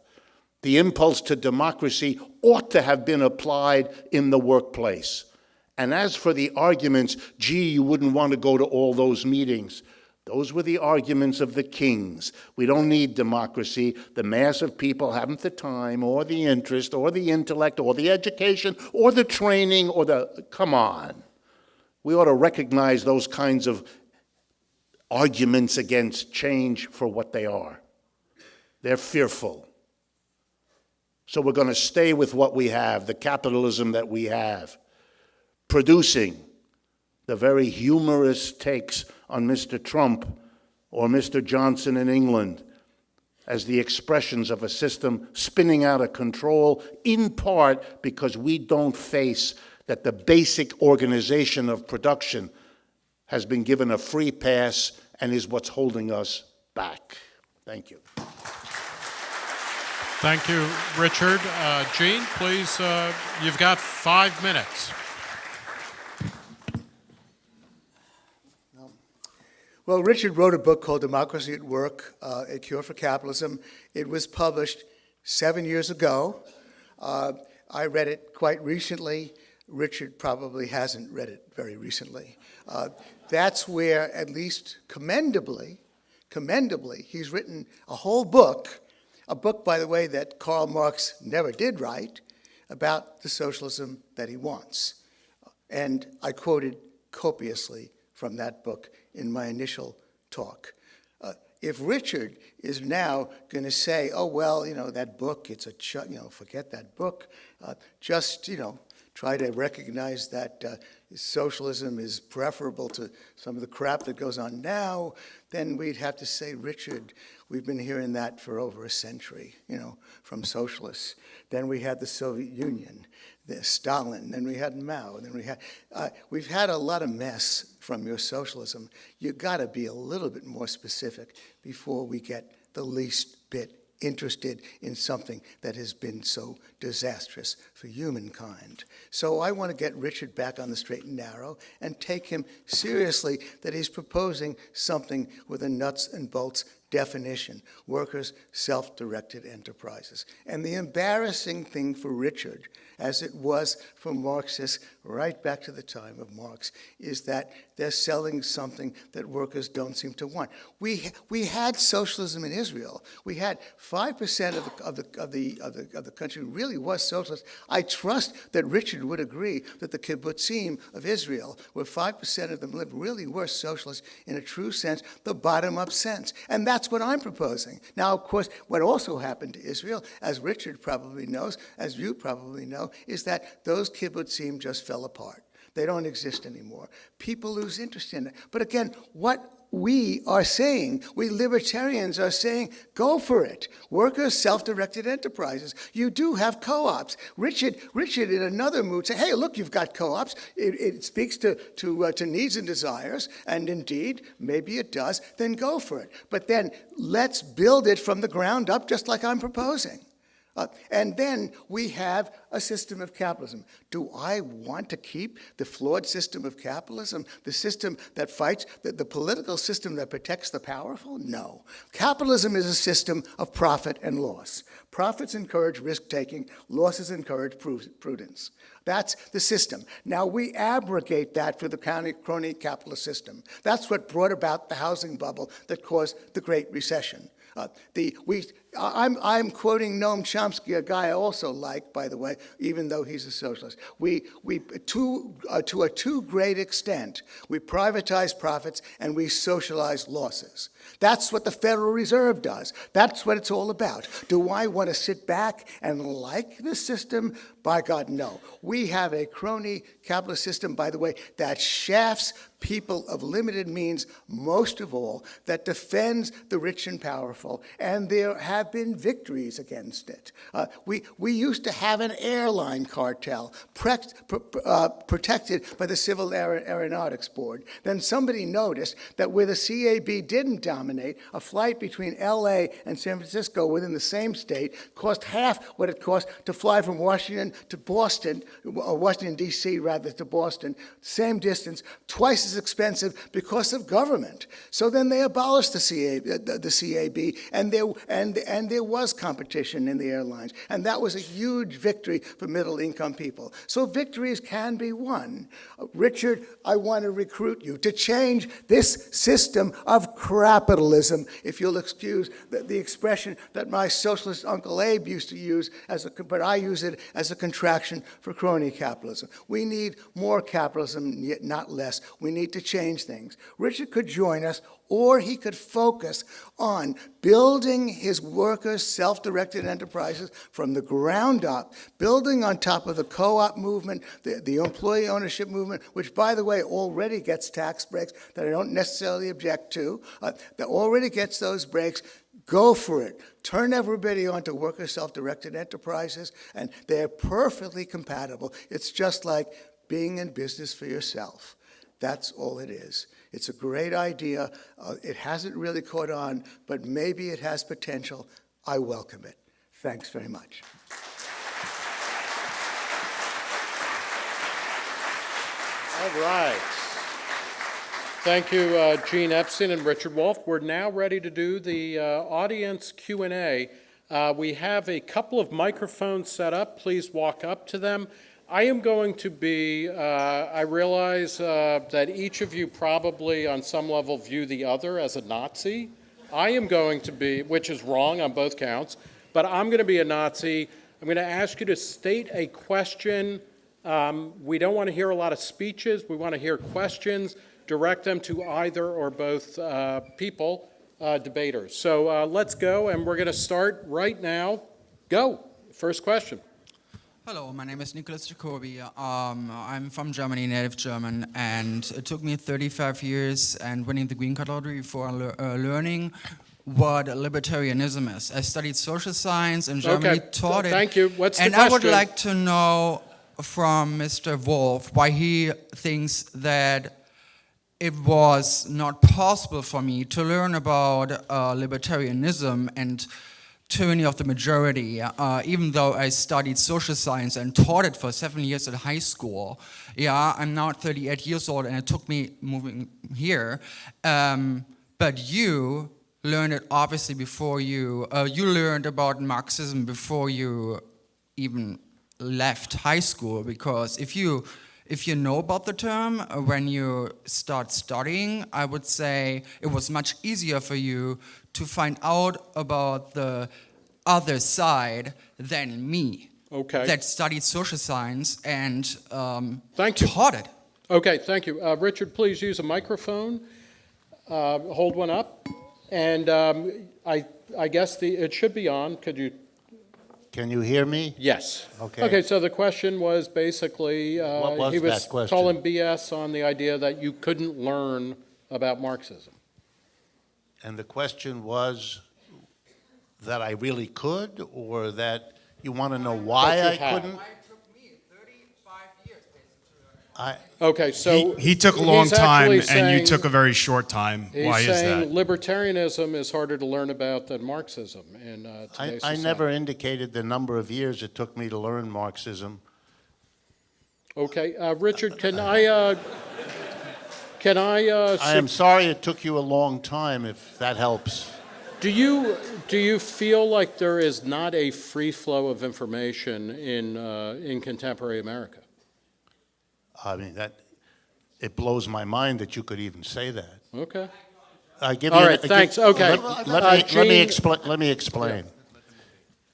The impulse to democracy ought to have been applied in the workplace. And as for the arguments, gee, you wouldn't want to go to all those meetings. Those were the arguments of the kings. We don't need democracy. The mass of people haven't the time or the interest or the intellect or the education or the training or the, come on. We ought to recognize those kinds of arguments against change for what they are. They're fearful. So we're going to stay with what we have, the capitalism that we have, producing the very humorous takes on Mr. Trump or Mr. Johnson in England as the expressions of a system spinning out of control, in part because we don't face that the basic organization of production has been given a free pass and is what's holding us back. Thank you. Thank you, Richard. Gene, please, you've got 5 minutes. Well, Richard wrote a book called Democracy at Work, A Cure for Capitalism. It was published 7 years ago. I read it quite recently. Richard probably hasn't read it very recently. That's where, at least commendably, he's written a whole book, a book, by the way, that Karl Marx never did write, about the socialism that he wants. And I quoted copiously from that book in my initial talk. If Richard is now going to say, oh, well, that book, it's forget that book, just, try to recognize that socialism is preferable to some of the crap that goes on now, then we'd have to say, Richard, we've been hearing that for over a century, from socialists. Then we had the Soviet Union, Stalin, then we had Mao, then we've had a lot of mess from your socialism, you got to be a little bit more specific before we get the least bit interested in something that has been so disastrous for humankind. So I want to get Richard back on the straight and narrow and take him seriously that he's proposing something with a nuts and bolts definition: workers' self-directed enterprises. And the embarrassing thing for Richard, as it was for Marxists right back to the time of Marx, is that they're selling something that workers don't seem to want. We had socialism in Israel. We had 5% of the country really was socialist. I trust that Richard would agree that the kibbutzim of Israel, where 5% of them lived, really were socialist in a true sense, the bottom-up sense. And that's what I'm proposing. Now, of course, what also happened to Israel, as Richard probably knows, as you probably know, is that those kibbutzim just fell apart. They don't exist anymore. People lose interest in it. But again, what we are saying, we libertarians are saying, go for it. Workers, self-directed enterprises. You do have co-ops. Richard in another mood said, hey, look, you've got co-ops. It speaks to needs and desires, and indeed, maybe it does, then go for it. But then let's build it from the ground up, just like I'm proposing. And then we have a system of capitalism. Do I want to keep the flawed system of capitalism, the system that fights, the political system that protects the powerful? No. Capitalism is a system of profit and loss. Profits encourage risk-taking, losses encourage prudence. That's the system. Now, we abrogate that for the crony capitalist system. That's what brought about the housing bubble that caused the Great Recession. I'm quoting Noam Chomsky, a guy I also like, by the way, even though he's a socialist. To a too great extent, we privatize profits and we socialize losses. That's what the Federal Reserve does. That's what it's all about. Do I want to sit back and like this system? By God, no. We have a crony capitalist system, by the way, that shafts people of limited means most of all, that defends the rich and powerful, and there have been victories against it. We used to have an airline cartel protected by the Civil Aeronautics Board. Then somebody noticed that where the CAB didn't dominate, a flight between LA and San Francisco within the same state cost half what it cost to fly from Washington to Boston, or Washington, D.C. rather, to Boston, same distance, twice as expensive because of government. So then they abolished the CAB, and there was competition in the airlines, and that was a huge victory for middle-income people. So victories can be won. Richard, I want to recruit you to change this system of capitalism, if you'll excuse the expression that my socialist Uncle Abe used to use, but I use it as a contraction for crony capitalism. We need more capitalism, yet not less. We need to change things. Richard could join us, or he could focus on building his workers' self-directed enterprises from the ground up, building on top of the co-op movement, the employee ownership movement, which, by the way, already gets tax breaks that I don't necessarily object to, that already gets those breaks. Go for it. Turn everybody onto worker self-directed enterprises, and they're perfectly compatible. It's just like being in business for yourself. That's all it is. It's a great idea. It hasn't really caught on, but maybe it has potential. I welcome it. Thanks very much. All right. Thank you, Gene Epstein and Richard Wolff. We're now ready to do the audience Q&A. We have a couple of microphones set up. Please walk up to them. I am going to be, I realize that each of you probably on some level view the other as a Nazi. I am going to be, which is wrong on both counts, but I'm going to be a Nazi. I'm going to ask you to state a question. We don't want to hear a lot of speeches. We want to hear questions. Direct them to either or both people, debaters. So let's go, and we're going to start right now. Go. First question. Hello, my name is Nicholas Jacobi. I'm from Germany, native German, and it took me 35 years and winning the Green Card lottery before learning what libertarianism is. I studied social science in Germany, taught it. Thank you. What's the question? question? I would like to know from Mr. Wolff why he thinks that it was not possible for me to learn about libertarianism and tyranny of the majority, even though I studied social science and taught it for 7 years at high school. Yeah, I'm now 38 years old, and it took me moving here. But you learned it obviously before you learned about Marxism before you even left high school, because if you know about the term when you start studying, I would say it was much easier for you to find out about the other side than me. Okay. That studied social science and Thank you. taught it. Okay, thank you. Richard, please use a microphone. Hold one up. And I guess it should be on. Could you? Can you hear me? Yes. Okay. Okay, so the question was basically, What was he was that question? calling BS on the idea that you couldn't learn about Marxism. And the question was that I really could, or that you want to know why That I you have. couldn't? It took me 35 years I, Okay, so. He took a long he's time, actually and saying- you took a very short time. He's Why is saying that? libertarianism is harder to learn about than Marxism in today's I society. never indicated the number of years it took me to learn Marxism. Okay, Richard, can I I am sorry it took you a long time, if that helps. do you feel like there is not a free flow of information in contemporary America? I mean, it blows my mind that you could even say that. Okay. I give All you. right, thanks. Okay. Let me explain.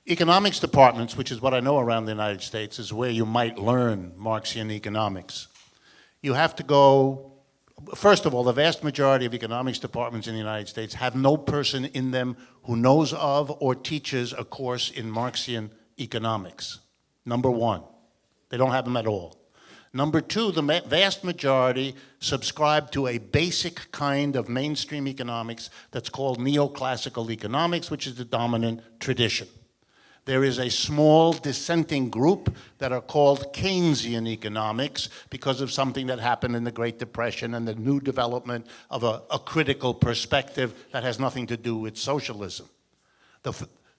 Economics departments, which is what I know around the United States, is where you might learn Marxian economics. You have to go. First of all, the vast majority of economics departments in the United States have no person in them who knows of or teaches a course in Marxian economics. Number one, they don't have them at all. Number two, the vast majority subscribe to a basic kind of mainstream economics that's called neoclassical economics, which is the dominant tradition. There is a small dissenting group that are called Keynesian economics because of something that happened in the Great Depression and the new development of a critical perspective that has nothing to do with socialism.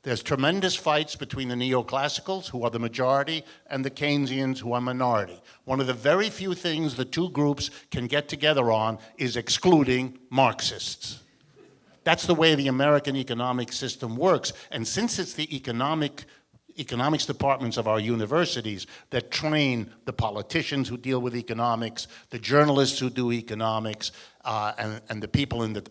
There's tremendous fights between the neoclassicals, who are the majority, and the Keynesians, who are minority. One of the very few things the two groups can get together on is excluding Marxists. That's the way the American economic system works. And since it's the economics departments of our universities that train the politicians who deal with economics, the journalists who do economics, and the people in the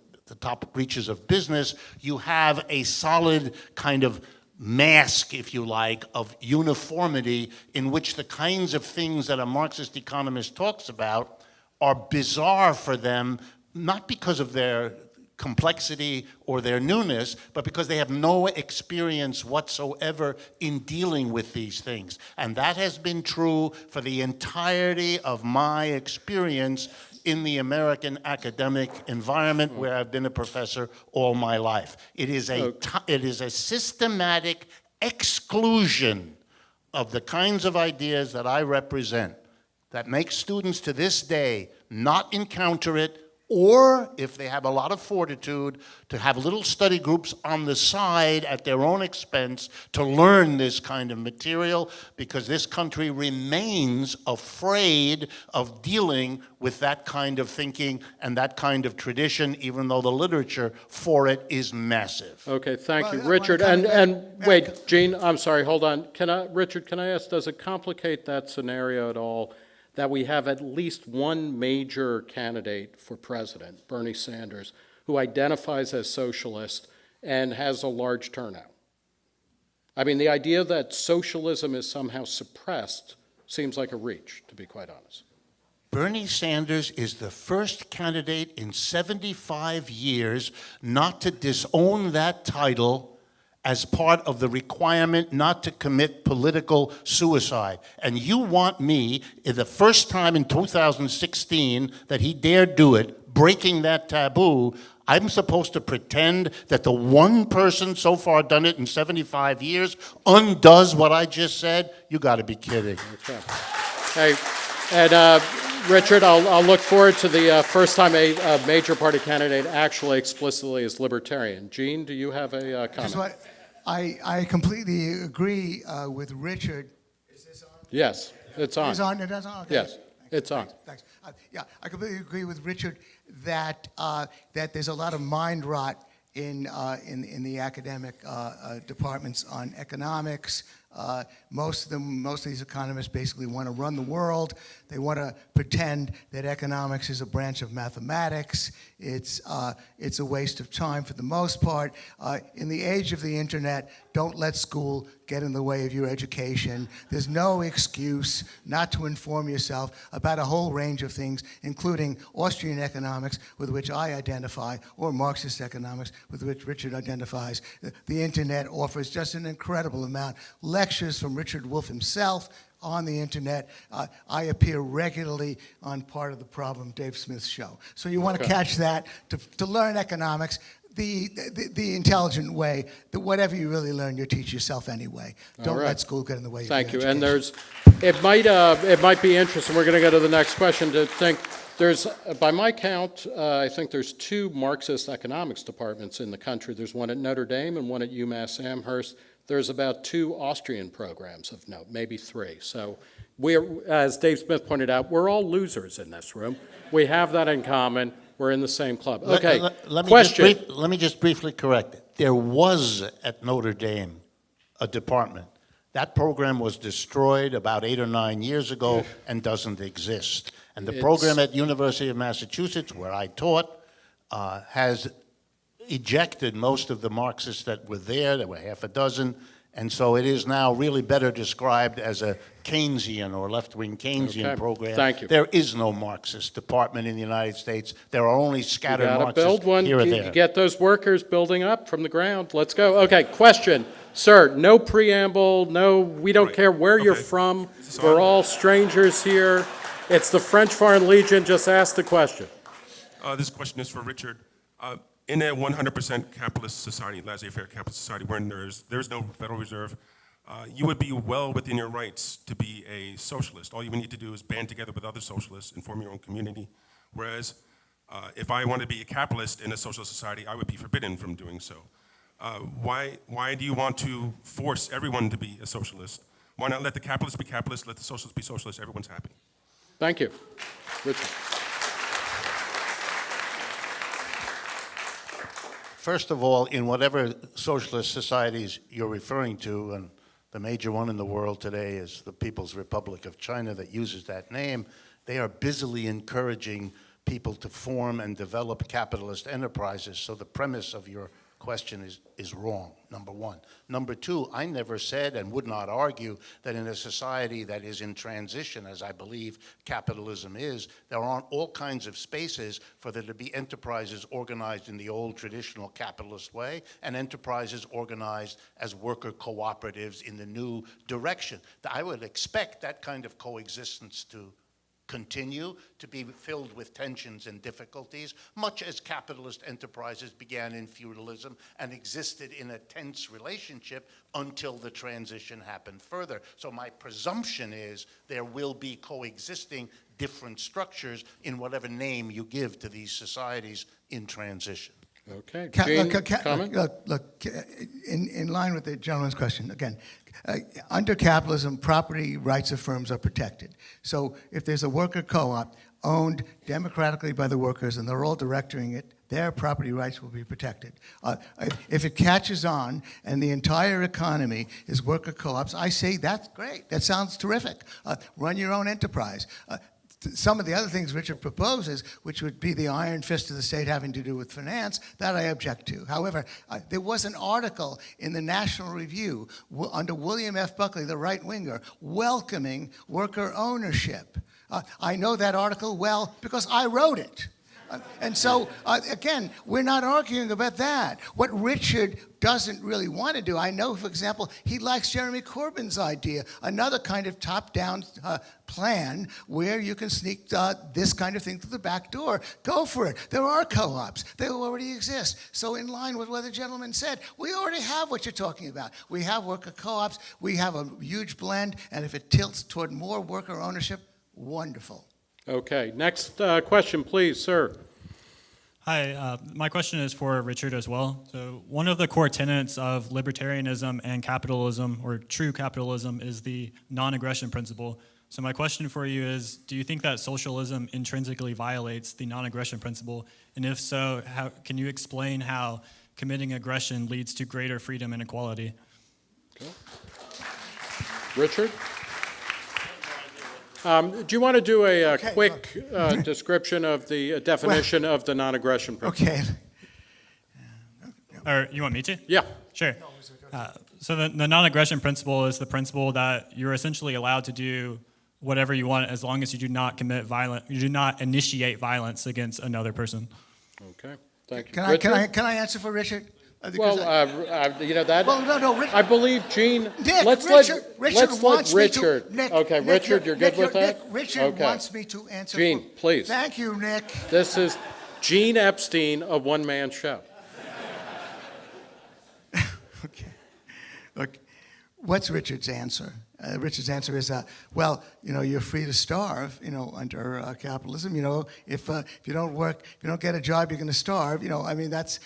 top reaches of business, you have a solid kind of mask, if you like, of uniformity in which the kinds of things that a Marxist economist talks about are bizarre for them, not because of their complexity or their newness, but because they have no experience whatsoever in dealing with these things. And that has been true for the entirety of my experience in the American academic environment, where I've been a professor all my life. It is a systematic exclusion of the kinds of ideas that I represent that makes students to this day not encounter it, or, if they have a lot of fortitude, to have little study groups on the side at their own expense to learn this kind of material, because this country remains afraid of dealing with that kind of thinking and that kind of tradition, even though the literature for it is massive. Okay, thank you, Well, Richard. I wanna And comment- wait, Gene, I'm sorry, hold on. Richard, can I ask, does it complicate that scenario at all that we have at least one major candidate for president, Bernie Sanders, who identifies as socialist and has a large turnout? I mean, the idea that socialism is somehow suppressed seems like a reach, to be quite honest. Bernie Sanders is the first candidate in 75 years not to disown that title as part of the requirement not to commit political suicide. And you want me, the first time in 2016 that he dared do it, breaking that taboo, I'm supposed to pretend that the one person so far done it in 75 years undoes what I just said? You got to be kidding. Hey, and Richard, I'll look forward to the first time a major party candidate actually explicitly is libertarian. Gene, do you have a comment? I completely agree with Richard. Is this on? Yes, it's on. It's on, it is on? Okay. Yes, it's on. Thanks. Yeah, I completely agree with Richard that that there's a lot of mind rot in the academic departments on economics. Most of these economists basically want to run the world. They want to pretend that economics is a branch of mathematics. It's a waste of time for the most part. In the age of the internet, don't let school get in the way of your education. There's no excuse not to inform yourself about a whole range of things, including Austrian economics, with which I identify, or Marxist economics, with which Richard identifies. The internet offers just an incredible amount. Lectures from Richard Wolff himself on the internet. I appear regularly on Part of the Problem, Dave Smith's show. So you want to catch that to learn economics the intelligent way, that whatever you really learn, you teach yourself anyway. Don't let school get in the way of your Thank you. education. And it might be interesting, we're going to go to the next question, to think, by my count, I think there's 2 Marxist economics departments in the country. There's one at Notre Dame and one at UMass Amherst. There's about 2 Austrian programs of note, maybe 3. So as Dave Smith pointed out, we're all losers in this room. We have that in common. We're in the same club. Okay, question. Let me just briefly correct it. There was at Notre Dame a department. That program was destroyed about 8 or 9 years ago and doesn't exist. And the program at University of Massachusetts, where I taught, has ejected most of the Marxists that were there. There were half a dozen. And so it is now really better described as a Keynesian or left-wing Keynesian program. Thank you. There is no Marxist department in the United States. There are only scattered Marxists build one. here or there. Get those workers building up from the ground. Let's go. Okay, question. Sir, no preamble, we don't care where you're from. We're all strangers here. It's the French Foreign Legion. Just ask the question. This question is for Richard. In a 100% capitalist society, laissez-faire capitalist society, where there's no Federal Reserve, you would be well within your rights to be a socialist. All you would need to do is band together with other socialists and form your own community. Whereas, if I wanted to be a capitalist in a socialist society, I would be forbidden from doing so. Why do you want to force everyone to be a socialist? Why not let the capitalists be capitalists, let the socialists be socialists, everyone's happy? Thank you. Richard. First of all, in whatever socialist societies you're referring to, and the major one in the world today is the People's Republic of China that uses that name, they are busily encouraging people to form and develop capitalist enterprises. So the premise of your question is wrong, number one. Number two, I never said and would not argue that in a society that is in transition, as I believe capitalism is, there aren't all kinds of spaces for there to be enterprises organized in the old traditional capitalist way and enterprises organized as worker cooperatives in the new direction. I would expect that kind of coexistence to continue to be filled with tensions and difficulties, much as capitalist enterprises began in feudalism and existed in a tense relationship until the transition happened further. So my presumption is there will be coexisting different structures in whatever name you give to these societies in transition. Okay. Gene, comment? Look, in line with the gentleman's question, again, under capitalism, property rights of firms are protected. So if there's a worker co-op owned democratically by the workers and they're all directing it, their property rights will be protected. If it catches on and the entire economy is worker co-ops, I say that's great. That sounds terrific. Run your own enterprise. Some of the other things Richard proposes, which would be the iron fist of the state having to do with finance, that I object to. However, there was an article in the National Review under William F. Buckley, the right-winger, welcoming worker ownership. I know that article well because I wrote it. And so, again, we're not arguing about that. What Richard doesn't really want to do, I know, for example, he likes Jeremy Corbyn's idea, another kind of top-down plan where you can sneak this kind of thing through the back door. Go for it. There are co-ops. They already exist. So in line with what the gentleman said, we already have what you're talking about. We have worker co-ops. We have a huge blend, and if it tilts toward more worker ownership, wonderful. Okay, next question, please, sir. Hi, my question is for Richard as well. So one of the core tenets of libertarianism and capitalism, or true capitalism, is the non-aggression principle. So my question for you is, do you think that socialism intrinsically violates the non-aggression principle? And if so, can you explain how committing aggression leads to greater freedom and equality? Okay. Richard? Do you want to do a quick description of the definition of the non-aggression principle? Okay. Or you want me to? Yeah. Sure. So the non-aggression principle is the principle that you're essentially allowed to do whatever you want as long as you do not you do not initiate violence against another person. Okay, thank you. Can I answer for Richard? Well, you know that. Well, no, I believe Gene. Nick, let's Richard let wants Richard. me to. Nick, okay, Nick, Richard, you're good with that. Nick, Richard okay. wants me to answer. Gene, please. Thank you, Nick. This is Gene Epstein, a one-man show. Okay. Look, what's Richard's answer? Richard's answer is, well, you know, you're free to starve, you know, under capitalism. You know, if you don't work, if you don't get a job, you're going to starve. You know, I mean, that's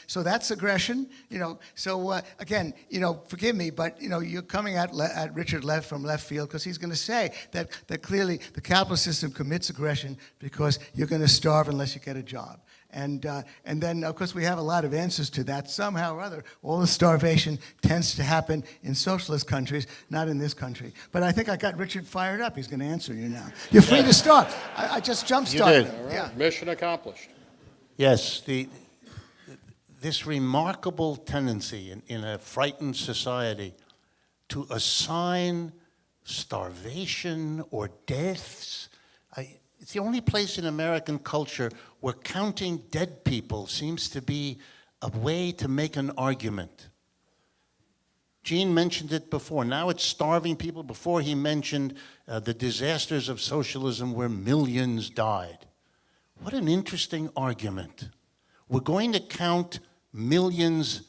aggression. You know, so again, you know, forgive me, but you know, you're coming at Richard from left field because he's going to say that clearly the capitalist system commits aggression because you're going to starve unless you get a job. And then, of course, we have a lot of answers to that. Somehow or other, all the starvation tends to happen in socialist countries, not in this country. But I think I got Richard fired up. He's going to answer you now. You're free to start. I just jump-started. You did. All right. Yeah. Mission accomplished. Yes, this remarkable tendency in a frightened society to assign starvation or deaths. It's the only place in American culture where counting dead people seems to be a way to make an argument. Gene mentioned it before. Now it's starving people. Before he mentioned the disasters of socialism where millions died. What an interesting argument. We're going to count millions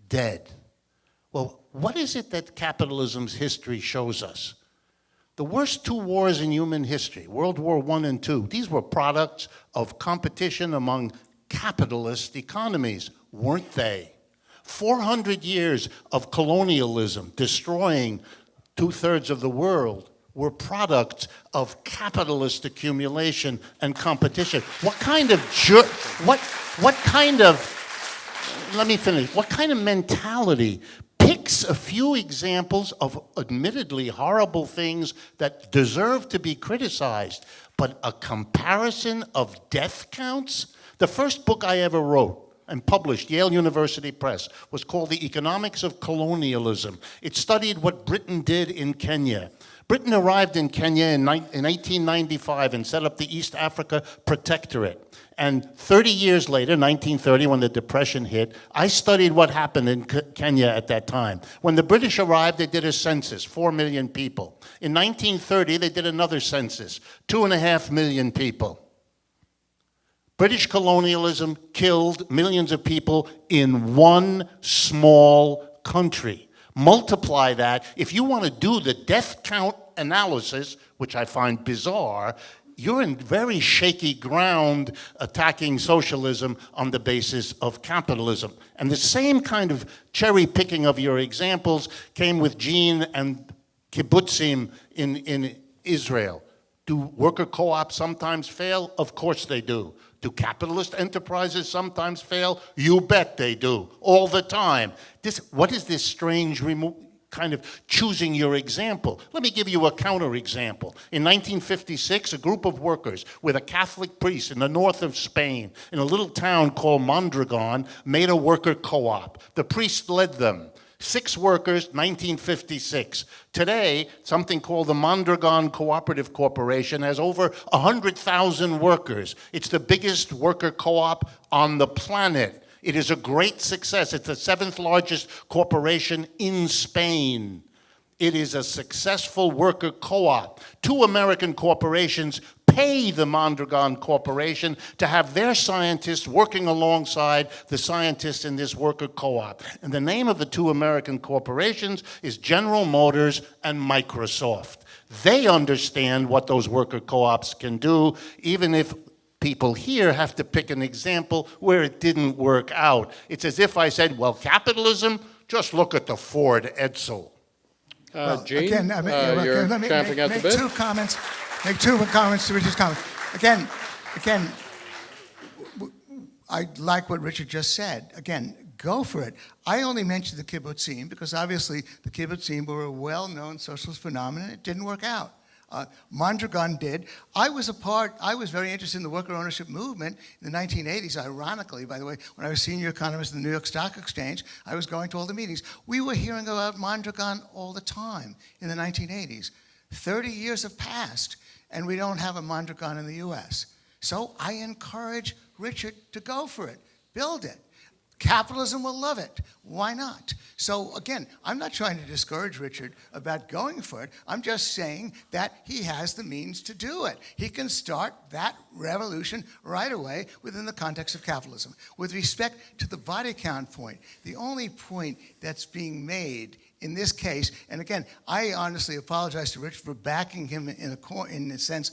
dead. Well, what is it that capitalism's history shows us? The worst two wars in human history, World War I and II, these were products of competition among capitalist economies, weren't they? 400 years of colonialism destroying 2/3 of the world were products of capitalist accumulation and competition. What kind of let me finish. What kind of mentality picks a few examples of admittedly horrible things that deserve to be criticized, but a comparison of death counts? The first book I ever wrote and published, Yale University Press, was called The Economics of Colonialism. It studied what Britain did in Kenya. Britain arrived in Kenya in 1895 and set up the East Africa Protectorate. And 30 years later, 1930, when the Depression hit, I studied what happened in Kenya at that time. When the British arrived, they did a census, 4 million people. In 1930, they did another census, 2.5 million people. British colonialism killed millions of people in one small country. Multiply that. If you want to do the death count analysis, which I find bizarre, you're in very shaky ground attacking socialism on the basis of capitalism. And the same kind of cherry picking of your examples came with Gene and kibbutzim in Israel. Do worker co-ops sometimes fail? Of course they do. Do capitalist enterprises sometimes fail? You bet they do, all the time. What is this strange kind of choosing your example? Let me give you a counterexample. In 1956, a group of workers with a Catholic priest in the north of Spain, in a little town called Mondragon, made a worker co-op. The priest led them. 6 workers, 1956. Today, something called the Mondragon Cooperative Corporation has over 100,000 workers. It's the biggest worker co-op on the planet. It is a great success. It's the 7th largest corporation in Spain. It is a successful worker co-op. 2 American corporations pay the Mondragon Corporation to have their scientists working alongside the scientists in this worker co-op. And the name of the 2 American corporations is General Motors and Microsoft. They understand what those worker co-ops can do, even if people here have to pick an example where it didn't work out. It's as if I said, well, capitalism, just look at the Ford Edsel. Gene, Again, you're let me champing at the make bit. two comments. Make 2 comments to Richard's comment. Again, I like what Richard just said. Again, go for it. I only mentioned the kibbutzim because obviously the kibbutzim were a well-known socialist phenomenon. It didn't work out. Mondragon did. I was very interested in the worker ownership movement in the 1980s, ironically, by the way. When I was senior economist in the New York Stock Exchange, I was going to all the meetings. We were hearing about Mondragon all the time in the 1980s. 30 years have passed, and we don't have a Mondragon in the US. So I encourage Richard to go for it. Build it. Capitalism will love it. Why not? So again, I'm not trying to discourage Richard about going for it. I'm just saying that he has the means to do it. He can start that revolution right away within the context of capitalism. With respect to the body count point, the only point that's being made in this case, and again, I honestly apologize to Rich for backing him in the sense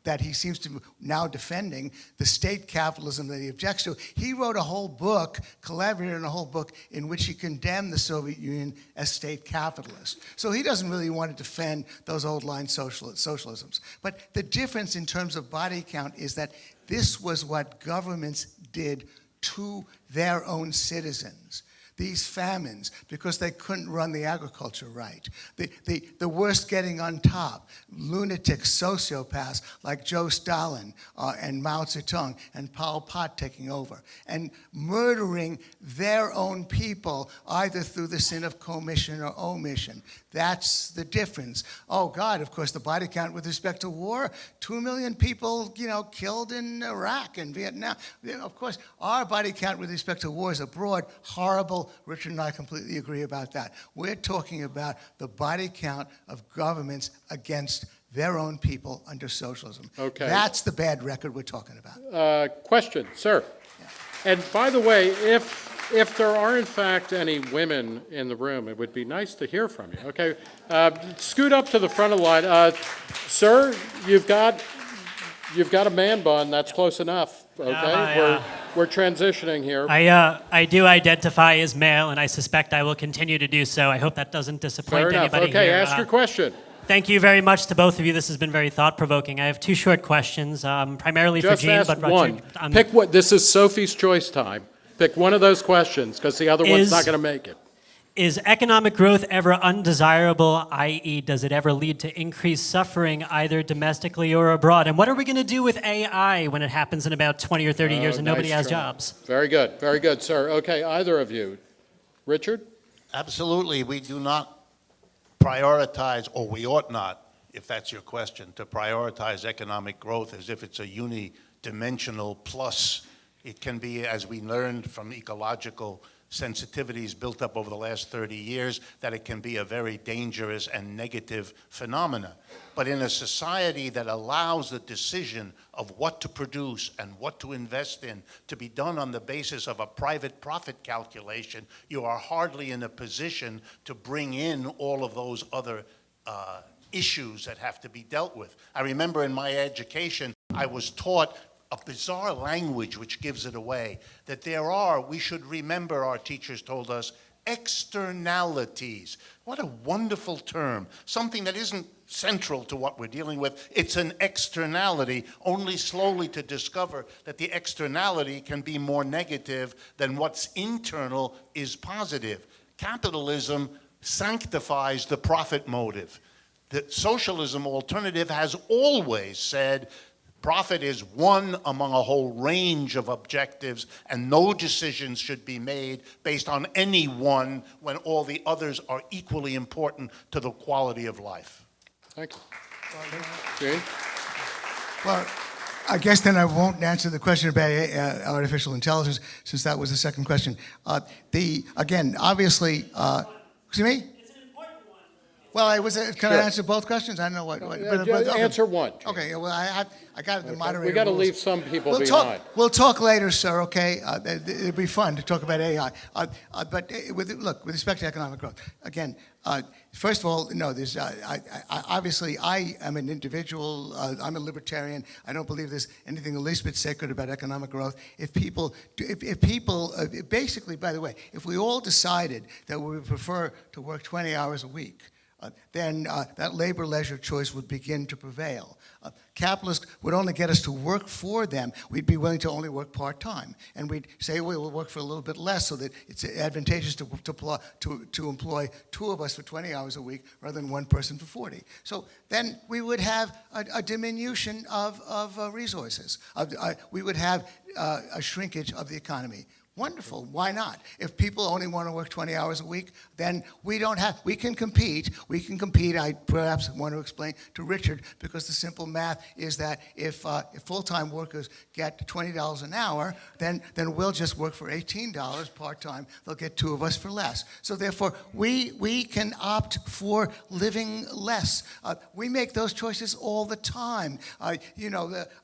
that he seems to now defending the state capitalism that he objects to. He wrote a whole book, collaborated in a whole book, in which he condemned the Soviet Union as state capitalist. So he doesn't really want to defend those old line socialisms. But the difference in terms of body count is that this was what governments did to their own citizens. These famines, because they couldn't run the agriculture right. The worst getting on top, lunatics, sociopaths like Joe Stalin and Mao Zedong and Pol Pot taking over, and murdering their own people either through the sin of commission or omission. That's the difference. Oh God, of course, the body count with respect to war, 2 million people, killed in Iraq and Vietnam. Of course, our body count with respect to wars abroad, horrible. Richard and I completely agree about that. We're talking about the body count of governments against their own people under socialism. Okay. That's the bad record we're talking about. Question, sir. Yeah. And by the way, if there are in fact any women in the room, it would be nice to hear from you. Okay, scoot up to the front of the line. Sir, you've got a man bun, that's close enough. Okay, we're transitioning here. I do identify as male, and I suspect I will continue to do so. I hope that doesn't disappoint Fair enough. anybody Okay, here. ask your question. Thank you very much to both of you. This has been very thought-provoking. I have 2 short questions, primarily Just for Gene, ask but one. Richard. Pick what. This is Sophie's choice time. Pick one of those questions, because the other one's not going to make it. Is economic growth ever undesirable, i.e., does it ever lead to increased suffering either domestically or abroad? And what are we going to do with AI when it happens in about 20 or 30 years and nobody has jobs? Very good, sir. Okay, either of you. Richard? Absolutely. We do not prioritize, or we ought not, if that's your question, to prioritize economic growth as if it's a unidimensional plus. It can be, as we learned from ecological sensitivities built up over the last 30 years, that it can be a very dangerous and negative phenomena. But in a society that allows the decision of what to produce and what to invest in to be done on the basis of a private profit calculation, you are hardly in a position to bring in all of those other issues that have to be dealt with. I remember in my education, I was taught a bizarre language which gives it away, that we should remember, our teachers told us, externalities. What a wonderful term, something that isn't central to what we're dealing with. It's an externality, only slowly to discover that the externality can be more negative than what's internal is positive. Capitalism sanctifies the profit motive. The socialism alternative has always said profit is one among a whole range of objectives, and no decisions should be made based on any one when all the others are equally important to the quality of life. Thank you. Jane? Well, I guess then I won't answer the question about artificial intelligence, since that was the second question. Again, obviously, excuse me? It's an important one. Well, can I Sure. answer both questions? I don't know what. Answer one. Jane. Okay, well, I got the Okay, moderator. we got to rules. leave some people We'll behind. we'll talk later, sir, okay? It'd be fun to talk about AI. But with respect to economic growth, again, first of all, no, there's, obviously, I am an individual. I'm a libertarian. I don't believe there's anything the least bit sacred about economic growth. If people, basically, by the way, if we all decided that we would prefer to work 20 hours a week, then that labor-leisure choice would begin to prevail. Capitalists would only get us to work for them. We'd be willing to only work part-time. And we'd say, we'll work for a little bit less so that it's advantageous to employ two of us for 20 hours a week rather than one person for 40. So then we would have a diminution of resources. We would have a shrinkage of the economy. Wonderful. Why not? If people only want to work 20 hours a week, then we can compete. We can compete. I perhaps want to explain to Richard, because the simple math is that if full-time workers get $20 an hour, then we'll just work for $18 part-time. They'll get two of us for less. So therefore, we can opt for living less. We make those choices all the time.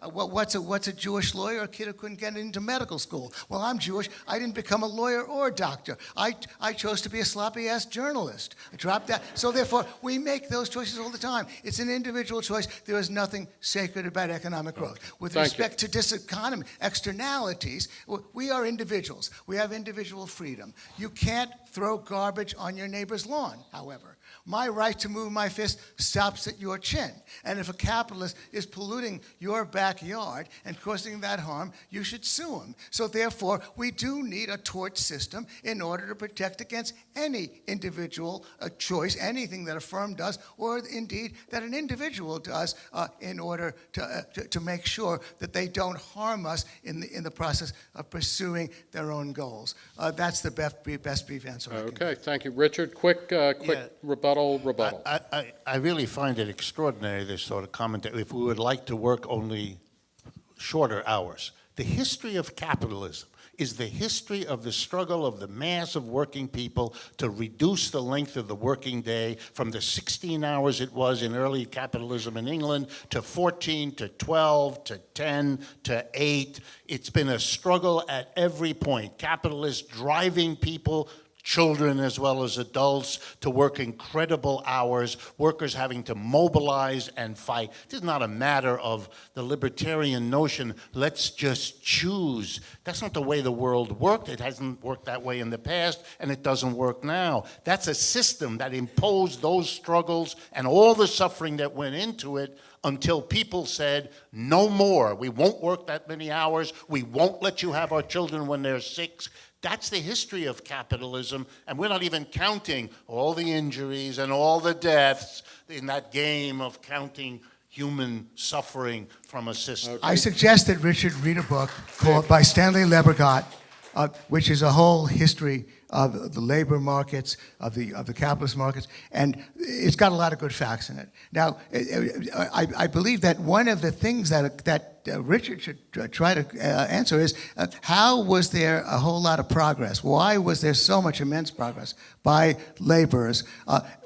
What's a Jewish lawyer? A kid who couldn't get into medical school. Well, I'm Jewish. I didn't become a lawyer or a doctor. I chose to be a sloppy-ass journalist. I dropped that. So therefore, we make those choices all the time. It's an individual choice. There is nothing sacred about economic growth. With respect to diseconomy, externalities, we are individuals. We have individual freedom. You can't throw garbage on your neighbor's lawn, however. My right to move my fist stops at your chin. And if a capitalist is polluting your backyard and causing that harm, you should sue him. So therefore, we do need a tort system in order to protect against any individual choice, anything that a firm does, or indeed that an individual does, in order to make sure that they don't harm us in the process of pursuing their own goals. That's the best brief answer. Okay, thank you. Richard, quick rebuttal. I really find it extraordinary, this sort of commentary, if we would like to work only shorter hours. The history of capitalism is the history of the struggle of the mass of working people to reduce the length of the working day from the 16 hours it was in early capitalism in England to 14, to 12, to 10, to 8. It's been a struggle at every point. Capitalists driving people, children as well as adults, to work incredible hours, workers having to mobilize and fight. This is not a matter of the libertarian notion, let's just choose. That's not the way the world worked. It hasn't worked that way in the past, and it doesn't work now. That's a system that imposed those struggles and all the suffering that went into it until people said, no more. We won't work that many hours. We won't let you have our children when they're 6. That's the history of capitalism, and we're not even counting all the injuries and all the deaths in that game of counting human suffering from a system. Okay. I suggest that Richard read a book by Stanley Lebergott, which is a whole history of the labor markets, of the capitalist markets, and it's got a lot of good facts in it. Now, I believe that one of the things that Richard should try to answer is, how was there a whole lot of progress? Why was there so much immense progress by laborers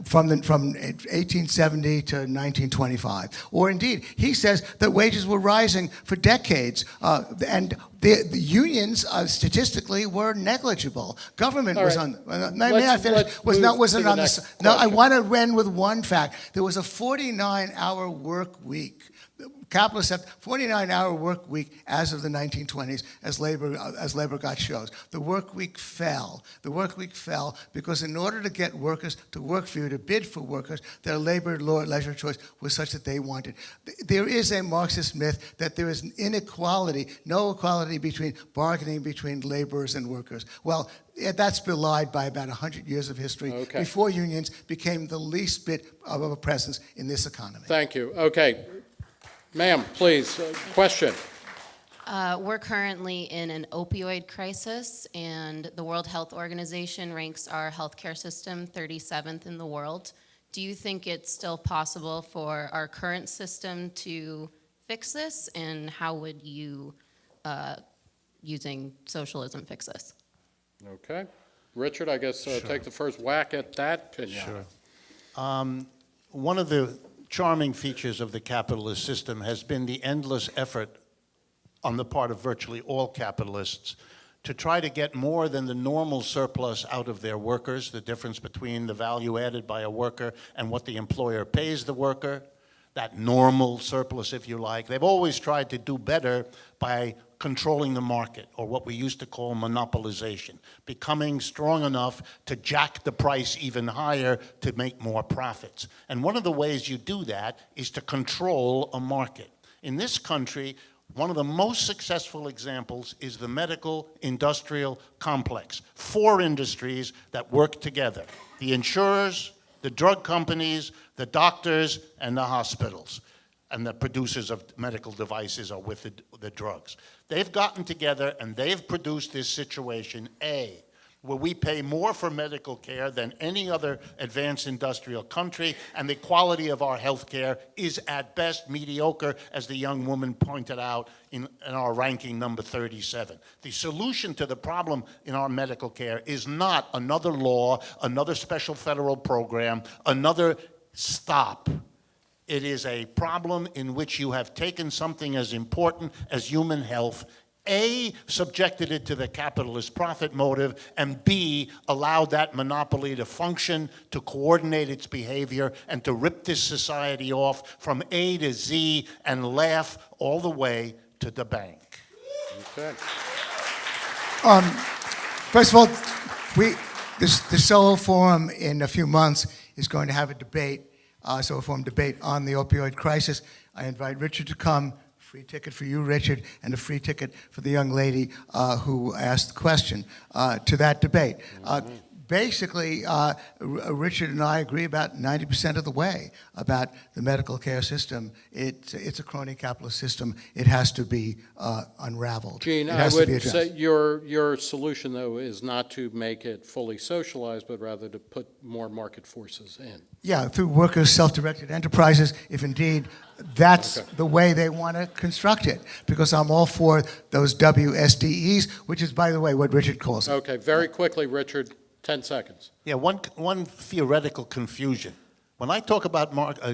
from 1870 to 1925? Or indeed, he says that wages were rising for decades, and the unions statistically were negligible. Government was on. May I finish? Wasn't on this. No, I want to end with one fact. There was a 49-hour work week. Capitalists have 49-hour work week as of the 1920s, as Lebergott shows. The work week fell. The work week fell because in order to get workers to work for you, to bid for workers, their labor-leisure choice was such that they wanted. There is a Marxist myth that there is an inequality, no equality between bargaining between laborers and workers. Well, that's belied by about 100 years of history before unions became the least bit of a presence in this economy. Thank you. Okay. Ma'am, please, question. We're currently in an opioid crisis, and the World Health Organization ranks our healthcare system 37th in the world. Do you think it's still possible for our current system to fix this, and how would you, using socialism, fix this? Okay. Richard, I guess take the first whack at that. Sure. One of the charming features of the capitalist system has been the endless effort on the part of virtually all capitalists to try to get more than the normal surplus out of their workers, the difference between the value added by a worker and what the employer pays the worker, that normal surplus, if you like. They've always tried to do better by controlling the market, or what we used to call monopolization, becoming strong enough to jack the price even higher to make more profits. And one of the ways you do that is to control a market. In this country, one of the most successful examples is the medical industrial complex. 4 industries that work together: the insurers, the drug companies, the doctors, and the hospitals. And the producers of medical devices are with the drugs. They've gotten together and they've produced this situation, A, where we pay more for medical care than any other advanced industrial country, and the quality of our health care is at best mediocre, as the young woman pointed out in our ranking number 37. The solution to the problem in our medical care is not another law, another special federal program, another stop. It is a problem in which you have taken something as important as human health, A, subjected it to the capitalist profit motive, and B, allowed that monopoly to function, to coordinate its behavior, and to rip this society off from A to Z and laugh all the way to the bank. Okay. First of all, the Soho Forum in a few months is going to have a debate, Soho Forum debate on the opioid crisis. I invite Richard to come. Free ticket for you, Richard, and a free ticket for the young lady who asked the question to that debate. Basically, Richard and I agree about 90% of the way about the medical care system. It's a crony capitalist system. It has to be unraveled. Gene, It I has to be would addressed. say your solution, though, is not to make it fully socialized, but rather to put more market forces in. Yeah, through workers' self-directed enterprises, if indeed that's the way they want to construct it. Because I'm all for those WSDEs, which is, by the way, what Richard calls it. Okay, very quickly, Richard, 10 seconds. Yeah, one theoretical confusion. When I talk about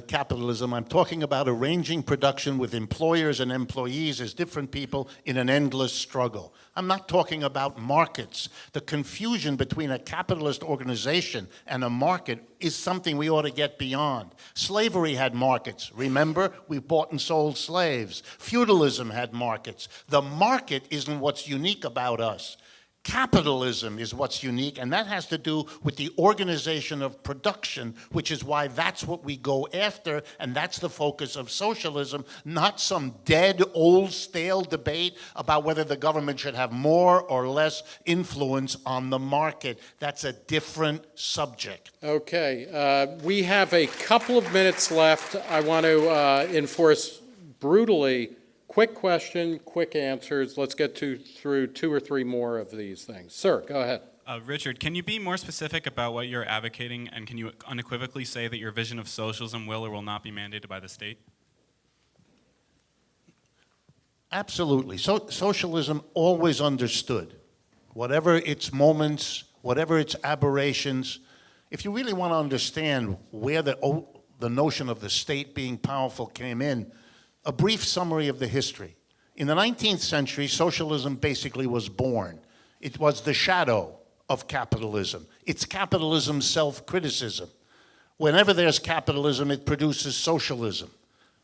capitalism, I'm talking about arranging production with employers and employees as different people in an endless struggle. I'm not talking about markets. The confusion between a capitalist organization and a market is something we ought to get beyond. Slavery had markets. Remember, we bought and sold slaves. Feudalism had markets. The market isn't what's unique about us. Capitalism is what's unique, and that has to do with the organization of production, which is why that's what we go after, and that's the focus of socialism, not some dead, old, stale debate about whether the government should have more or less influence on the market. That's a different subject. Okay, we have a couple of minutes left. I want to enforce brutally quick question, quick answers. Let's get through 2 or 3 more of these things. Sir, go ahead. Richard, can you be more specific about what you're advocating, and can you unequivocally say that your vision of socialism will or will not be mandated by the state? Absolutely. Socialism always understood, whatever its moments, whatever its aberrations. If you really want to understand where the notion of the state being powerful came in, a brief summary of the history. In the 19th century, socialism basically was born. It was the shadow of capitalism. It's capitalism's self-criticism. Whenever there's capitalism, it produces socialism.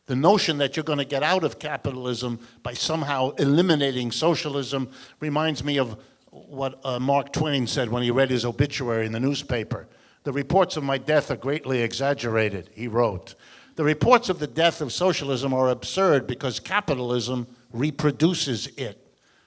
The notion that you're going to get out of capitalism by somehow eliminating socialism reminds me of what Mark Twain said when he read his obituary in the newspaper. "The reports of my death are greatly exaggerated," he wrote. The reports of the death of socialism are absurd because capitalism reproduces it.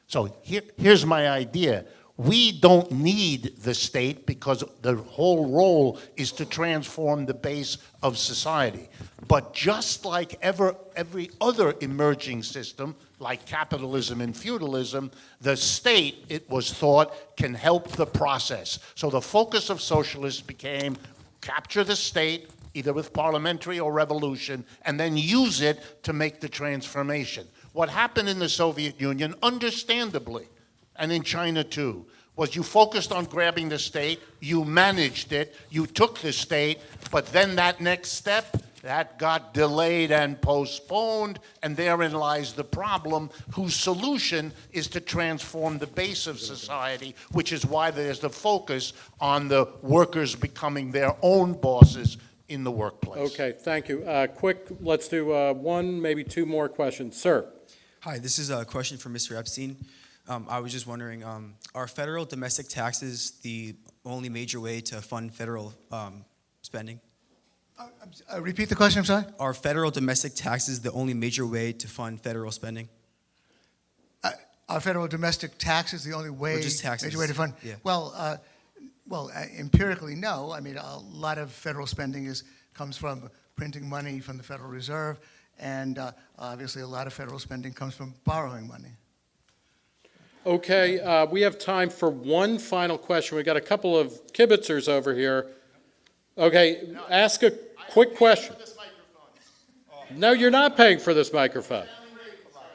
So here's my idea. We don't need the state because the whole role is to transform the base of society. But just like every other emerging system, like capitalism and feudalism, the state, it was thought, can help the process. So the focus of socialists became capture the state, either with parliamentary or revolution, and then use it to make the transformation. What happened in the Soviet Union, understandably, and in China too, was you focused on grabbing the state, you managed it, you took the state, but then that next step, that got delayed and postponed, and therein lies the problem, whose solution is to transform the base of society, which is why there's the focus on the workers becoming their own bosses in the workplace. Okay, thank you. Quick, let's do one, maybe two more questions. Sir? Hi, this is a question for Mr. Epstein. I was just wondering, are federal domestic taxes the only major way to fund federal spending? Repeat the question, I'm sorry? Are federal domestic taxes the only major way to fund federal spending? Are federal domestic taxes the only way, Or just taxes? major way to fund? Yeah. Well, empirically, no. I mean, a lot of federal spending comes from printing money from the Federal Reserve, and obviously a lot of federal spending comes from borrowing money. Okay, we have time for one final question. We've got a couple of kibitzers over here. Okay, ask a quick question. No, you're not paying for this microphone.